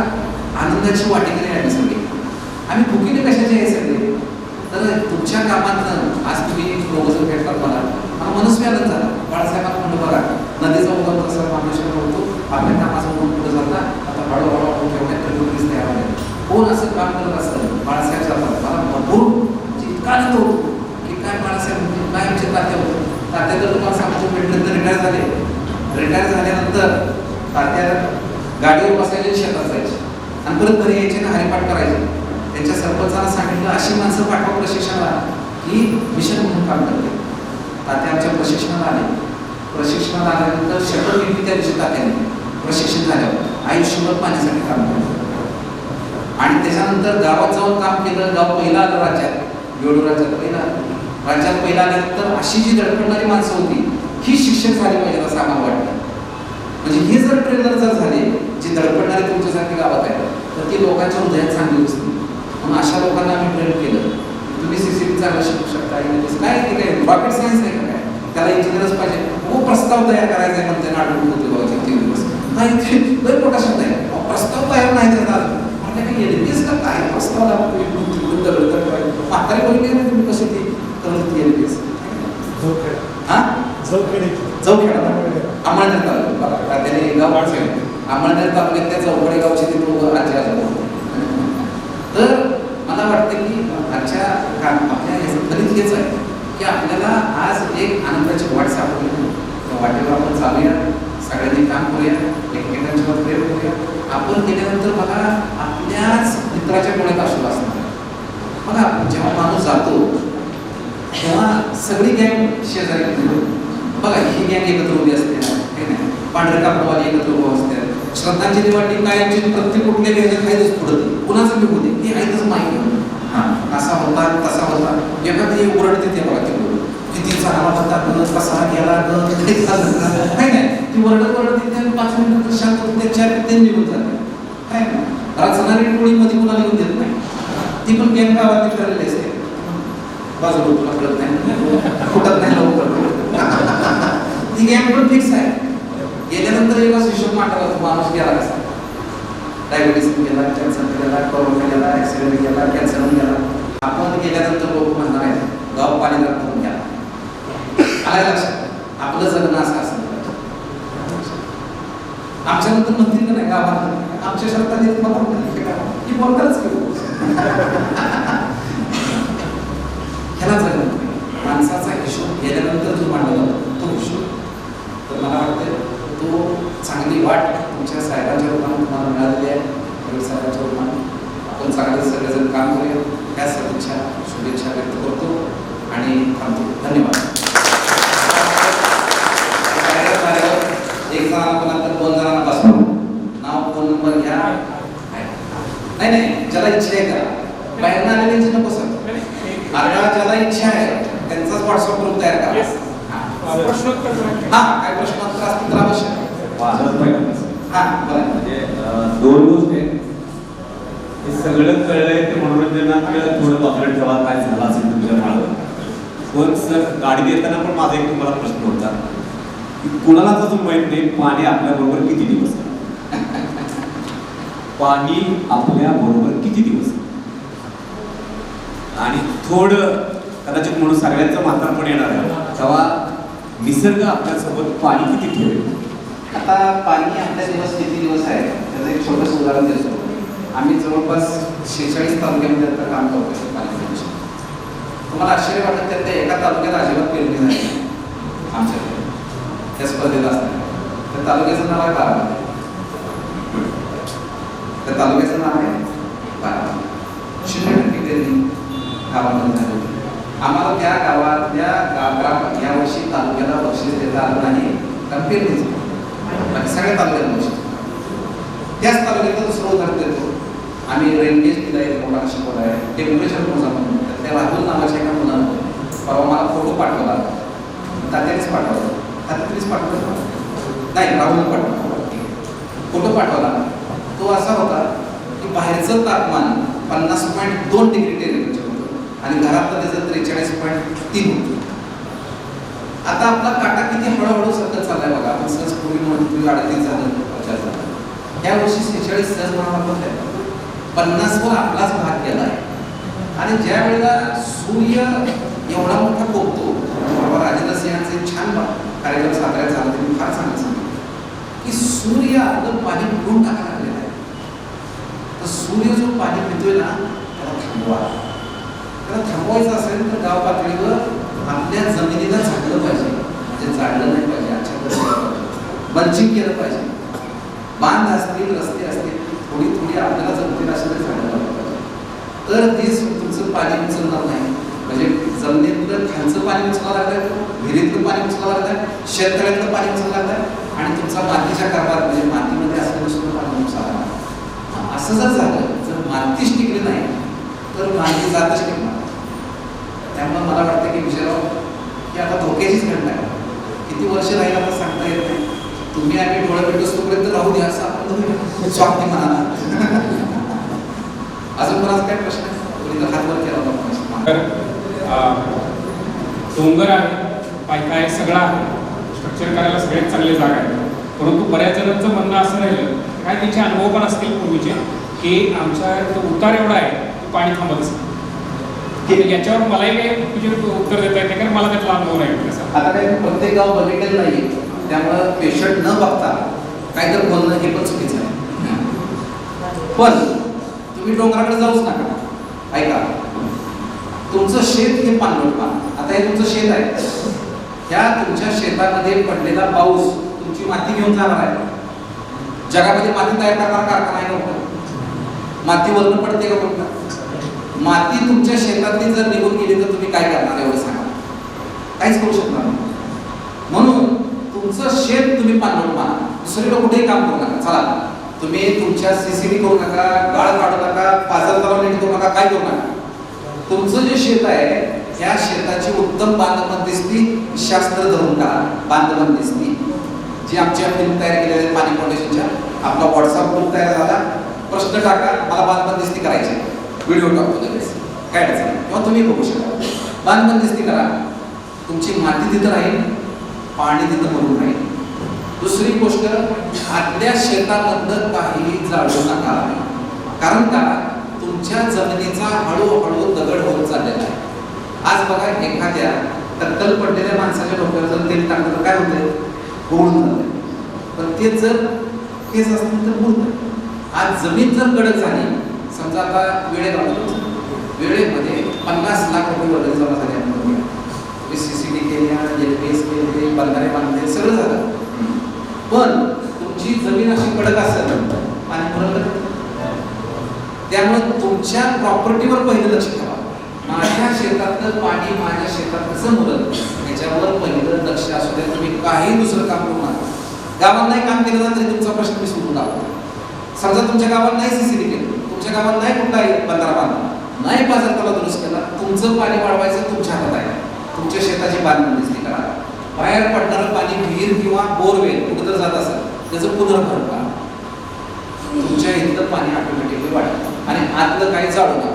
आनंदाची वाटेकरी आहे सगळे आम्ही भुकीने कशाचे आहे सगळे तर तुमच्या कामातनं आज तुम्ही लोकजण भेटतात मला मनस्वी आनंद झाला. बाळासाहेबांना म्हणलं बघा नदीचा उगम तसा मार्गदर्शन होतो आपल्या कामाचा उगम पुढे जाता आता हळूहळू ठेवण्यात तर तयार आहे कोण असं काम करत असतं बाळासाहेब जातात मला भरपूर इतका आनंद होतो की काय बाळासाहेब काय आमचे तात्या होतं तात्या तर तुम्हाला सांगतो भेटलं तर रिटायर झाल्यानंतर तात्या गाडीवर बसायचे शेतात जायचे आणि परत घरी यायचे ना हरिपाठ करायचे. त्यांच्या सरपंचाला सांगितलं अशी माणसं पाठवा प्रशिक्षणाला की मिशन म्हणून काम करते. तात्या आमच्या प्रशिक्षणाला आले प्रशिक्षणाला आल्यानंतर शपथ घेतली त्या दिवशी तात्याने प्रशिक्षण झाल्यावर आयुष्यभर पाण्यासाठी काम केलं आणि त्याच्यानंतर गावात जाऊन काम केलं. गाव पहिला आलं राज्यात वेळू राज्यात पहिला आल्यानंतर अशी जी धडपडणारी माणसं होती ही शिक्षक झाली पाहिजे असं आम्हाला वाटतं. म्हणजे हे जर ट्रेनर जर झाले जी धडपडणारे तुमच्यासारखी गावात आहे तर ती लोकांच्या हृदयात चांगली असते. म्हणून अशा लोकांना आम्ही ट्रेन केलं तुम्ही सीसीटीव्ही चांगलं शिकू शकता काय ते काय रॉकेट सायन्स नाही का काय त्याला इंजिनियरच पाहिजे हो प्रस्ताव तयार करायचा आहे म्हणते नाटक होते बाबाचे 3 दिवस नाही लय मोठा शब्द आहे प्रस्ताव तयार नाही करणार म्हणजे काय एलपीएस का काय प्रस्ताव म्हातारी बोलली नाही तुम्ही कशी ती करत एलपीएस चौखेडा अंमळनेर तालुका बघा त्याने गाव अंमळनेर तालुक्यात त्या चौकडे गावचे ते लोक आजी आजोबा. तर मला वाटतं की आजच्या आपल्या ह्याचं फलित हेच आहे की आपल्याला आज एक आनंदाची वाट सापडली. त्या वाटेवर आपण चालूया, सगळ्यांनी काम करूया, एकमेकांच्यावर प्रेम करूया. आपण केल्यानंतर बघा आपल्याच मित्राच्या डोळ्यात अश्रू असणार. बघा जेव्हा माणूस जातो तेव्हा सगळी गँग शेजारी बघा ही गँग एकत्र उभी असते काही नाही, पांढरे कापडवाली एकत्र उभं असते. श्रद्धांजली वाटली कायमची प्रत्येक कुठल्या ह्याच्यात काहीच पुढं कुणाचं बी होते ती आहेतच माहिती. हां असा होता तसा होता एखादी ओरडते ते बघा ते किती चांगला होता कसा गेला काय नाही ती ओरडत त्या 5 मिनिटं शांत होते 4 मिनिटं निघून जाते काय नाही. रचणारी टोळी मध्ये कुणाला येऊन देत नाही. ती पण गँग गावात ठरलेली असते बाजूला तुला कळत नाही फुटत नाही लवकर ती गँग पण फिक्स आहे. गेल्यानंतर एकच हिशोब मांडला माणूस गेला कसा डायबिटीस गेला, कॅन्सर गेला, कोरोना गेला, ऍक्सिडेंट गेला, कॅन्सर गेला. आपण गेल्यानंतर लोक म्हणणार आहेत गाव पाणी करून गेला. आल्या लक्षात आपलं जगणं असं असेल. आमच्यानंतर म्हणतील का नाही गावात आमच्या शब्दात येत मला की बोलताच की ह्याला जगणं माणसाचा हिशोब गेल्यानंतर जो मांडला तो हिशोब. तर मला वाटतं तो चांगली वाट तुमच्या साहेबांच्या रूपाने तुम्हाला मिळालेली आहे. साहेबांच्या रूपाने आपण चांगले सगळेजण काम करूया ह्या सदिच्छा शुभेच्छा व्यक्त करतो आणि थांबतो. धन्यवाद. एक जणांना पण नंतर 2 जणांना बसवा नाव फोन नंबर घ्या. नाही ज्याला इच्छा आहे का बाहेर आलेल्यांची नको सर. आता ज्याला इच्छा आहे त्यांचाच व्हॉट्सअप ग्रुप तयार करा. हा काय प्रश्नोत्तर असतील तर आवश्यक. हा बरं म्हणजे 2 गोष्टी आहेत. हे सगळं कळलंय ते मनोरंजनात थोडं बाजूला ठेवा काय झालं असेल तुमच्या माळावर. पण सर गाडी देताना पण माझा एक तुम्हाला प्रश्न होता की कुणालाच अजून माहित नाही पाणी आपल्या बरोबर किती दिवस पाणी आपल्या बरोबर किती दिवस आणि थोडं कदाचित म्हणून सगळ्यांचं म्हातारपण येणार आहे तेव्हा निसर्ग आपल्यासोबत पाणी किती ठेवेल. आता पाणी आपल्या दिवस किती दिवस आहे त्याचं एक छोटंसं उदाहरण देतो. आम्ही जवळपास 46 तालुक्यामध्ये आता काम करतो पाणी. तुम्हाला आश्चर्य वाटत त्यात त्या एका तालुक्यात अजिबात पेरणी नाही आमच्याकडे त्या स्पर्धेला असताना. त्या तालुक्याचं नाव आहे बारामती. त्या तालुक्याचं नाव आहे बारामती. 0% पेरणी गावामध्ये झाली. आम्हाला त्या गावातल्या यावर्षी तालुक्याला बक्षीस देता आलं नाही कारण पेरणीच बाकी सगळ्या तालुक्यात बक्षीस. त्याच तालुक्यात दुसरं उदाहरण देतो. आम्ही रेनगेज दिला आहे लोकांना शिकवला आहे टेम्परेचर मोजा म्हणून. त्या राहुल नावाच्या एका मुलानं परवा मला फोटो पाठवला. तात्यानेच पाठवला तात्यानेच पाठवलं नाही राहुल पाठवला फोटो पाठवला. तो असा होता की बाहेरचं तापमान 50.2 डिग्री टेम्परेचर होतं आणि घरातलं त्याचं 43.3 होतं. आता आपला काटा किती हळूहळू सतत चाललाय बघा. आपण सहज पूर्वी म्हणून 38 झालं 50 झालं. या वर्षी 46 सहज म्हणून 50 वर आपलाच भाग गेला आहे. आणि ज्या वेळेला सूर्य एवढा मोठा कोपतो बाबा राजेंद्र सिंहांचे छान कार्यक्रम साजरा झाला त्यांनी फार चांगलं सांगितलं की सूर्य आपलं पाणी पिऊन टाकायला लागलेलं आहे. तर सूर्य जो पाणी पितोय ना त्याला थांबवा. त्याला थांबवायचं असेल तर गाव पातळीवर आपल्या जमिनीला झाडलं पाहिजे. म्हणजे जाळलं नाही पाहिजे. अच्छा बंचिंग केलं पाहिजे. बांध असतील रस्ते असतील थोडी थोडी आपल्याला जमतील असेल तर झाडं लावलं पाहिजे. तर तेच तुमचं पाणी उचलणार नाही. म्हणजे जमिनीतलं खालचं पाणी उचलावं लागतं, विहिरीतलं पाणी उचलावं लागतं, शेततळ्यातलं पाणी उचलावं लागतं आणि तुमचा मातीच्या कारभार म्हणजे मातीमध्ये असलेलं सुद्धा पाणी उचलावं लागतं. असं जर झालं जर मातीच टिकली नाही तर माती जातच टिकणार. त्यामुळे मला वाटतं की विजयराव की आता धोक्याचीच घटना आहे. किती वर्ष राहील आता सांगता येत नाही. तुम्ही आम्ही डोळे भेटतो तोपर्यंत राहू द्या असं आपण स्वागती म्हणाला. अजून कोणाचा काय प्रश्न आहे हातवर केला होता. डोंगर आहे काय सगळं आहे स्ट्रक्चर करायला सगळ्यात चांगली जागा आहे. परंतु बऱ्याच जणांचं म्हणणं असं राहिलं काय त्यांचे अनुभव पण असतील पूर्वीचे की आमच्या उतार एवढा आहे की पाणी थांबत असेल. याच्यावर मलाही काही तुझे उत्तर देता येते कारण मला त्यातला अनुभव नाही भेटला. आता काही प्रत्येक गाव बघितलेलं नाही, त्यामुळं पेशंट न बघता काहीतरी बोलणं हे पण चुकीचं आहे. पण तुम्ही डोंगराकडे जाऊच नका. ऐका, तुमचं शेत हे पाणलोट पान. आता हे तुमचं शेत आहे, ह्या तुमच्या शेतामध्ये पडलेला पाऊस तुमची माती घेऊन जाणार आहे. जगामध्ये माती तयार करणारा कारखाना आहे का? माती वरून पडते का बघा? माती तुमच्या शेतातली जर निघून गेली तर तुम्ही काय करणार एवढं सांगा? काहीच करू शकणार नाही. म्हणून तुमचं शेत तुम्ही पाणलोट माना. दुसरीकडे कुठेही काम करू नका. चला, तुम्ही तुमच्या सीसीटी करू नका, गाळ काढू नका, पाजर तलाव नीट करू नका, काय करू नका. तुमचं जे शेत आहे त्या शेताची उत्तम बांधबंदिस्ती शास्त्र धरून करा. बांधबंदिस्ती जी आमच्या फिल्म तयार केलेल्या आहेत पाणी फाउंडेशनच्या, आपला व्हॉट्सअप ग्रुप तयार झाला, प्रश्न टाका, मला बांधबंदिस्ती करायची, व्हिडिओ टाकतो लगेच, काय अडचण नाही. किंवा तुम्ही बघू शकता. बांधबंदिस्ती करा, तुमची माती तिथं राहील, पाणी तिथं भरून राहील. दुसरी गोष्ट, आतल्या शेतामधलं काहीही जाळू नका. कारण का, तुमच्या जमिनीचा हळूहळू दगड होत चाललेला आहे. आज बघा, एखाद्या टक्कल पडलेल्या माणसाच्या डोक्यावर जर तेल टाकलं तर काय होतंय? गोळून जातं. पण तेच जर केस असतील तर बुडतं. आज जमीन जर कडक झाली, समजा आता वेळेमध्ये 50 लाख रुपये वगैरे जमा झाले आपण, सीसीटी केल्या, LPS केले, बंधारे बांधले, सगळं झालं. पण तुमची जमीन अशी कडक असेल आणि मुरत, त्यामुळे तुमच्या प्रॉपर्टीवर पहिलं लक्ष ठेवा. माझ्या शेतातलं पाणी माझ्या शेतात कसं मुरत याच्यावर पहिलं लक्ष असू द्या. तुम्ही काही दुसरं काम करू नका. गावात नाही काम केलं ना तरी तुमचा प्रश्न मी सोडून लावा. समजा तुमच्या गावात नाही सीसीटी केलं, तुमच्या गावात नाही कुठलाही बंधारा बांधला, नाही बाजार तलाव दुरुस्त केला, तुमचं पाणी वाढवायचं तुमच्या हातात आहे. तुमच्या शेताची बांधबंदिस्ती करा. बाहेर पडणारं पाणी विहीर किंवा बोरवेल कुठं जर जात असेल त्याचं पुनर्भरण करा. तुमच्या इथलं पाणी ऑटोमॅटिकली वाढेल आणि आतलं काही जाळू नका.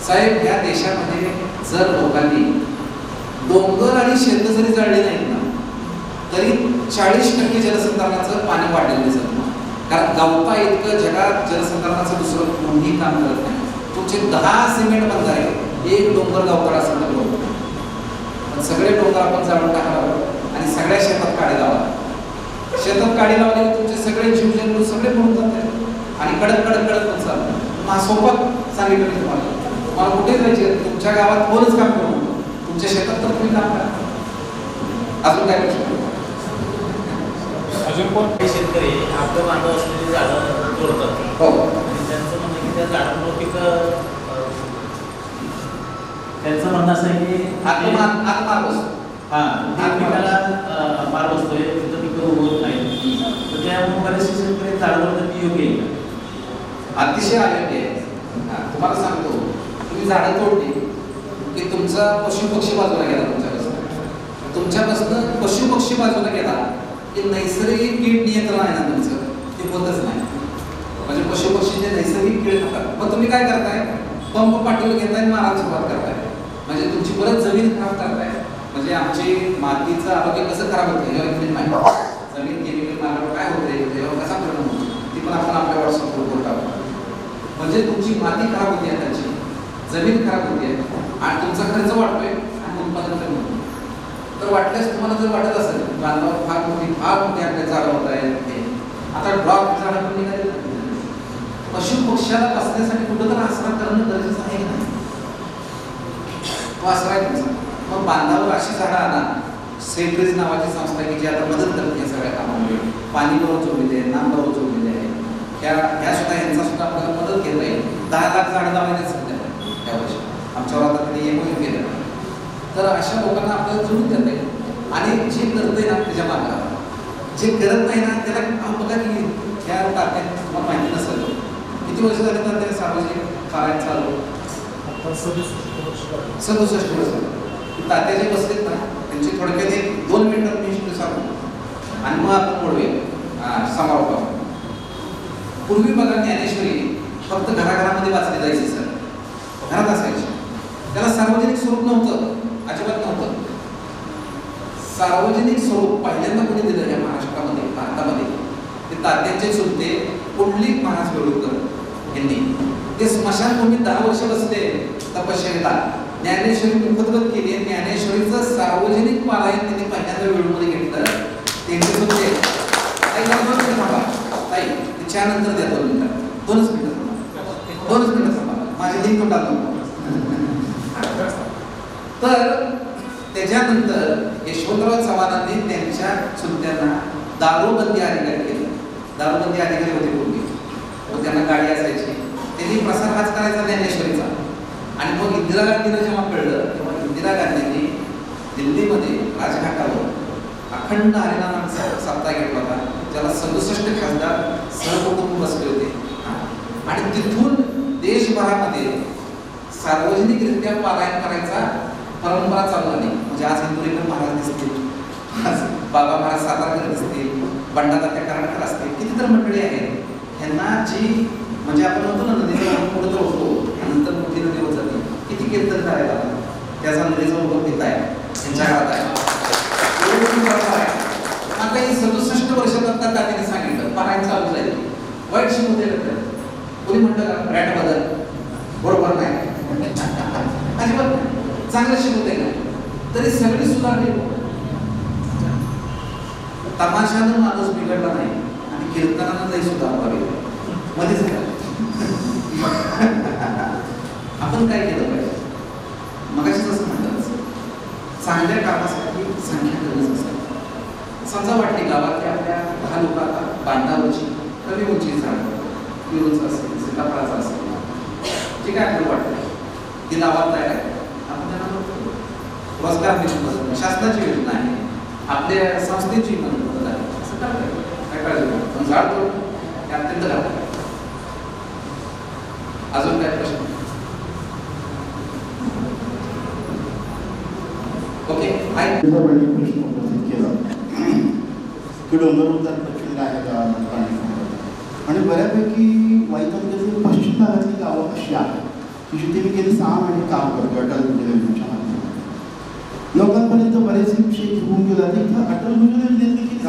साहेब, या देशामध्ये जर लोकांनी डोंगर आणि शेत जरी जाळले नाहीत ना तरी 40% जलसंधारणाचं पाणी वाढलेलं दिसत नाही. कारण गवता इतकं जगात जलसंधारणाचं दुसरं कोणीही काम करत नाही. तुमचे 10 सिमेंट बंधारे, एक डोंगर गावताड असेल तर लोक, पण सगळे डोंगर आपण जाळून टाकावं आणि सगळ्या शेतात काढे लावा. शेतात काढे लावले तुमचे सगळे जीवजंतू सगळे पळून जातात आणि कडक कडक कडक पण चालतात. सोबत सांगितलं मी तुम्हाला कुठे जायचे, तुमच्या गावात कोणच काम करू, तुमच्या शेतात तर तुम्ही काम करा. अजून काय प्रश्न? अजून कोण? शेतकरी आपलं बांधव असलेली झाडं तोडतात. हो, त्यांचं म्हणणं की त्या झाडांवर पिकं, त्यांचं म्हणणं असं आहे की आत्मार बसतो. त्या पिकाला मार बसतोय, तिथं पिकं उगवत नाही. तर त्यामुळे बरेचसे शेतकरी झाडांवर ती योग्य आहे. अतिशय अयोग्य आहे. तुम्हाला सांगतो, तुम्ही झाडं तोडली की तुमचा पशुपक्षी बाजूला गेला, तुमच्यापासून पशुपक्षी बाजूला गेला की नैसर्गिक कीड नियंत्रण आहे ना तुमचं, ते होतच नाही. म्हणजे पशुपक्षीचे नैसर्गिक कीड खातात. मग तुम्ही काय करताय? पंप पाठवून घेताय, मारायला सुरुवात करताय, म्हणजे तुमची परत जमीन खराब करताय. म्हणजे आमची मातीचं आरोग्य कसं खराब होतं यावर इथे माहिती. जमीन केमिकल मारल्यावर काय होते, त्याच्यावर कसा परिणाम होतो ती पण आपण आपल्या व्हॉट्सअप ग्रुपवर टाकतो. म्हणजे तुमची माती खराब होती, त्याची जमीन खराब होती आणि तुमचा खर्च वाढतोय आणि उत्पादन कमी होतं. तर वाटल्यास तुम्हाला जर वाटत असेल बांधावर फार मोठी आपल्या झाडं होत आहेत, आता ड्रॉप झाडं पण निघाले, पशु पक्ष्याला बसण्यासाठी कुठं तर आसरा करणं गरजेचं आहे का नाही? तो आसरा आहे तुमचा. मग बांधावर अशी झाडं आणा. सेंट्रीज नावाची संस्था की जी आता मदत करते या सगळ्या कामामध्ये, पाणी बरोबर जोडलेली आहे, नाम बरोबर जोडलेली आहे, ह्या सुद्धा यांचा सुद्धा आपल्याला मदत केलं आहे. 10 लाख झाडं लावायला सध्या या वर्षी आमच्यावर आता त्यांनी मोहीम केलं. तर अशा लोकांना आपल्याला जोडून देत आहे. आणि जे करतंय ना त्याच्या मागला, जे करत नाही ना त्याला बघा की त्या तात्यात तुम्हाला माहिती नसेल किती वर्ष झाले तर त्या सार्वजनिक कार्यात चालू 67 वर्ष. तात्या जे बसलेत ना त्यांची थोडक्यात 1-2 मिनिटात मी सांगतो आणि मग आपण बोलूया समारोपावर. पूर्वी बघा ज्ञानेश्वरी फक्त घराघरामध्ये वाचली जायची सर, घरात असायची. त्याला सार्वजनिक स्वरूप नव्हतं, अजिबात नव्हतं. सार्वजनिक स्वरूप पहिल्यांदा कोणी दिलं या महाराष्ट्रामध्ये, भारतामध्ये, ते तात्यांचे चुलते पुंडलिक महाराज वेळुळकर यांनी. ते स्मशानभूमीत 10 वर्ष बसले तपश्चर्येला. ज्ञानेश्वरी मुखोद्गत केली आणि ज्ञानेश्वरीचं सार्वजनिक पारायण त्यांनी पहिल्यांदा वेळूमध्ये घेतलं. त्यांचे होते ताईला 2 मिनिटं थांबा. ताई त्याच्यानंतर द्या 2 मिनिटं. 2च मिनिटं थांबा. 2च मिनिटं थांबा. माझे दिन तो टाकतो. तर त्याच्यानंतर यशवंतराव चव्हाणांनी त्यांच्या चुलत्यांना दारूबंदी अधिकारी केलं. दारूबंदी अधिकारी होते पूर्वी व त्यांना गाडी असायची. त्यांनी प्रसार हाच करायचा ज्ञानेश्वरीचा. आणि मग इंदिरा गांधीला जेव्हा कळलं तेव्हा इंदिरा गांधींनी दिल्लीमध्ये राजघाटावर अखंड हरिनामाचा सप्ताह घेतला होता. ज्याला 67 खासदार सहकुटुंब बसले होते. आणि तिथून देशभरामध्ये सार्वजनिकरित्या पारायण करायचा परंपरा चालू झाली. म्हणजे आज इंदुरीकर महाराज दिसतील, आज बाबा महाराज सातारकर दिसतील, बंडातात्या कर्नाटकर असतील, कितीतर मंडळी आहेत. ह्यांना जी म्हणजे आपण म्हणतो ना नदीचा पुढे तर होतो नंतर मोठी नदी होत जाते. किती कीर्तन करायला त्याचा नदीचा उगम पिता आहे त्यांच्या काळात आहे. आता ही 67 वर्षात त्यांनी सांगितलं पारायण चालू झाली. वाईट शिकवते कोणी म्हणतं का रॅट बदल बरोबर नाही अजिबात नाही. चांगलं शिकवते ना तरी सगळी सुधारली. तमाशानं माणूस बिघडला नाही आणि कीर्तनानं नाही सुधारला मध्येच आपण काय केलं पाहिजे. मगाशी जसं म्हटलं चांगल्या कामासाठी संख्या कमीच असेल. समजा वाटते गावातल्या आपल्या 10 लोक आता बांधावरची कमी उंची झाड पिरूचं असेल सीताफळाचं असेल जे काय आपल्याला वाटतं ती गावात तयार आहे. आपण त्यांना रोजगार मिळून शासनाची योजना आहे आपल्या संस्थेची मदत आहे असं काय काळजी पण झाड तोड हे अत्यंत घातक आहे. अजून काय प्रश्न? ओके प्रश्न उपस्थित केला की डोंगरउतार प्रचंड आहे गावात पाणी आणि बऱ्यापैकी वाईट तालुक्यातील पश्चिम भागातली गावं अशी आहेत की जिथे मी गेली 6 महिने काम करतो अटल भुजल योजनेच्या माध्यमातून. लोकांपर्यंत बरेचसे विषय घेऊन गेला तर इथं अटल भुजल योजनेतली किती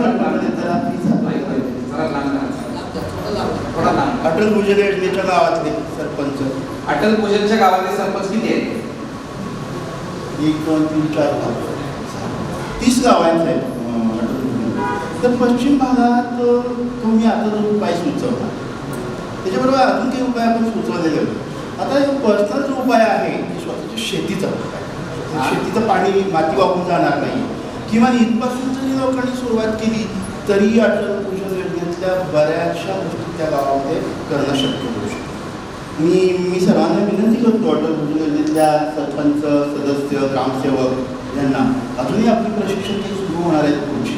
अटल भुजल योजनेच्या गावातले सरपंच अटल भुजलच्या गावातले सरपंच किती आहेत? 1 2 3 4 5 30 गावांचे आहेत. तर पश्चिम भागात तुम्ही आता जो उपाय सुचवला त्याच्याबरोबर अजून काही उपाय आपण सुचवलेले होते. आता पर्सनल जो उपाय आहे की स्वतःच्या शेतीचा उपाय. शेतीचं पाणी माती वाहून जाणार नाही किंवा इथपासून जरी लोकांनी सुरुवात केली तरी अटल भुजल योजनेतल्या बऱ्याचशा गोष्टी त्या गावामध्ये करणं शक्य होऊ शकतं. मी सर्वांना विनंती करतो अटल भुजल योजनेतल्या सरपंच सदस्य ग्रामसेवक यांना अजूनही आपली प्रशिक्षण सुरू होणार आहेत पुढची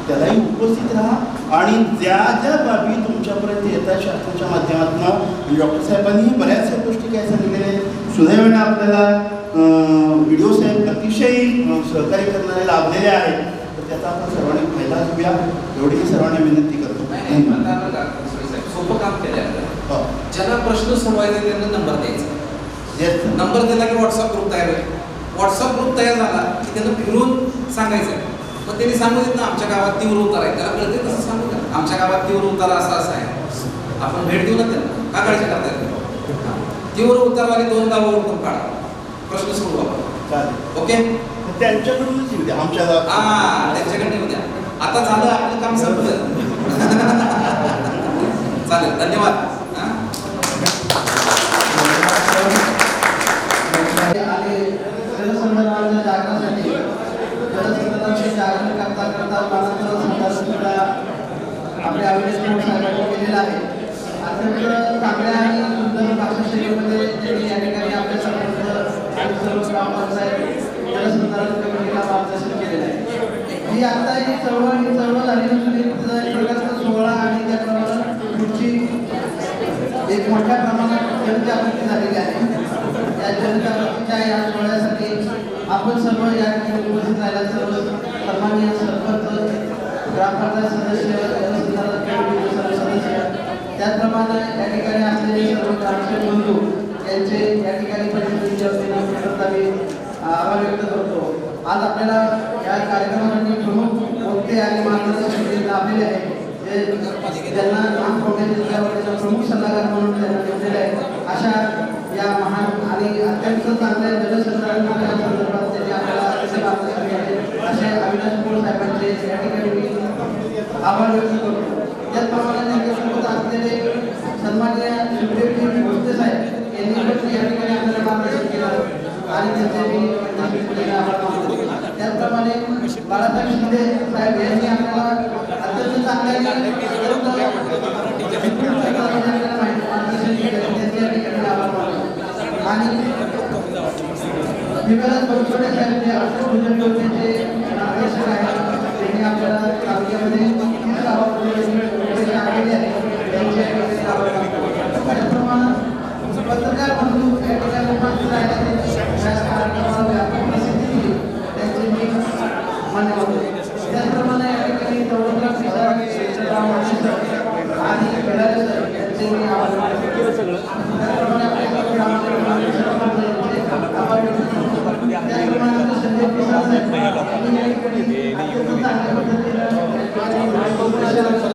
त्यालाही उपस्थित राहा आणि ज्या ज्या बाबी तुमच्यापर्यंत येतात शासनाच्या माध्यमातून आणि डॉक्टर साहेबांनी बऱ्याचशा गोष्टी काय सांगितलेल्या आहेत. सुदैवाने आपल्याला व्हिडिओ साहेब अतिशय सहकार्य करणारे लाभलेले आहेत तर त्याचा आपण सर्वांनी फायदा घेऊया एवढी मी सर्वांना विनंती करतो. सोपं काम केलं. ज्यांना प्रश्न सोडवायचे त्यांना नंबर द्यायचा. नंबर दिला की व्हॉट्सअप ग्रुप तयार होईल. व्हॉट्सअप ग्रुप तयार झाला की त्यांना फिरून सांगायचं. मग त्यांनी सांगू देत ना आमच्या गावात तीव्र उतार आहे त्याला कळते तसं सांगू द्या आमच्या गावात तीव्र उतार असा आहे आपण भेट देऊ ना त्यांना का काळजी करतायत. तीव्र उतारवाले 2 गावं ओळखून काढा प्रश्न सोडू आपण. ओके त्यांच्याकडूनच येऊ द्या आमच्या गावात. त्यांच्याकडे येऊ द्या. आता झालं आपलं काम संपलं. चालेल धन्यवाद. जलसंधारणाच्या जागरणासाठी जलसंधारणाचे जागरण करता आपल्या आवडीचे साहेबांनी केलेलं आहे. अत्यंत चांगल्या आणि सुंदर भाषा शैलीमध्ये त्यांनी या ठिकाणी आपल्या सरपंच आणि सर्व ग्रामपंचायत जलसंधारण कमिटीला मार्गदर्शन केलेलं आहे. ही आता ही चळवळ झाली नसून एक प्रकारचा सोहळा आणि त्याप्रमाणे पुढची एक मोठ्या प्रमाणात जनजागृती झालेली आहे. या जनजागृतीच्या या सोहळ्यासाठी आपण सर्व या ठिकाणी उपस्थित राहिला सर्व सन्माननीय सरपंच ग्रामपंचायत सदस्य जलसंधारण कमिटीचे सर्व सदस्य त्याचप्रमाणे या ठिकाणी असलेले सर्व ग्रामसेवक बंधू यांचे या ठिकाणी परिस्थितीच्या वतीनं आभार व्यक्त करतो. आज आपल्याला या कार्यक्रमासाठी प्रमुख वक्ते आणि मार्गदर्शक लाभलेले आहेत ज्यांना काम कोणत्या जिल्ह्यावर प्रमुख सल्लागार म्हणून त्यांना नेमलेले आहे. अशा या महान आणि अत्यंत चांगल्या जलसंधारणाच्या संदर्भात त्यांनी आपल्याला अतिशय मार्गदर्शन केले. असे अविनाश पोळ साहेबांचे या ठिकाणी मी आभार व्यक्त करतो. त्याचप्रमाणे त्यांच्यासोबत असलेले सन्माननीय सुप्रियजी भोसले साहेब यांनी पण या ठिकाणी आपल्याला मार्गदर्शन केलं आणि त्यांचे मी आभार मानतो. त्याचप्रमाणे बाळासाहेब शिंदे साहेब यांनी आपल्याला अत्यंत चांगल्या आणि विवेक बनसोडे साहेब जे अशोक भुजन योजनेचे मार्गदर्शक आहेत त्यांनी आपल्याला तालुक्यामध्ये आलेले आहेत त्यांचे त्याचप्रमाणे पत्रकार बंधू या ठिकाणी उपस्थित आहेत या कार्यक्रमाला व्यापक प्रसिद्धी दिली त्यांचे मी मान्य होतो. त्याचप्रमाणे या ठिकाणी आणि बेडाले सर यांचे मी आभार मानतो. त्याचप्रमाणे आपल्या त्याचप्रमाणे संजय पिसाळ साहेब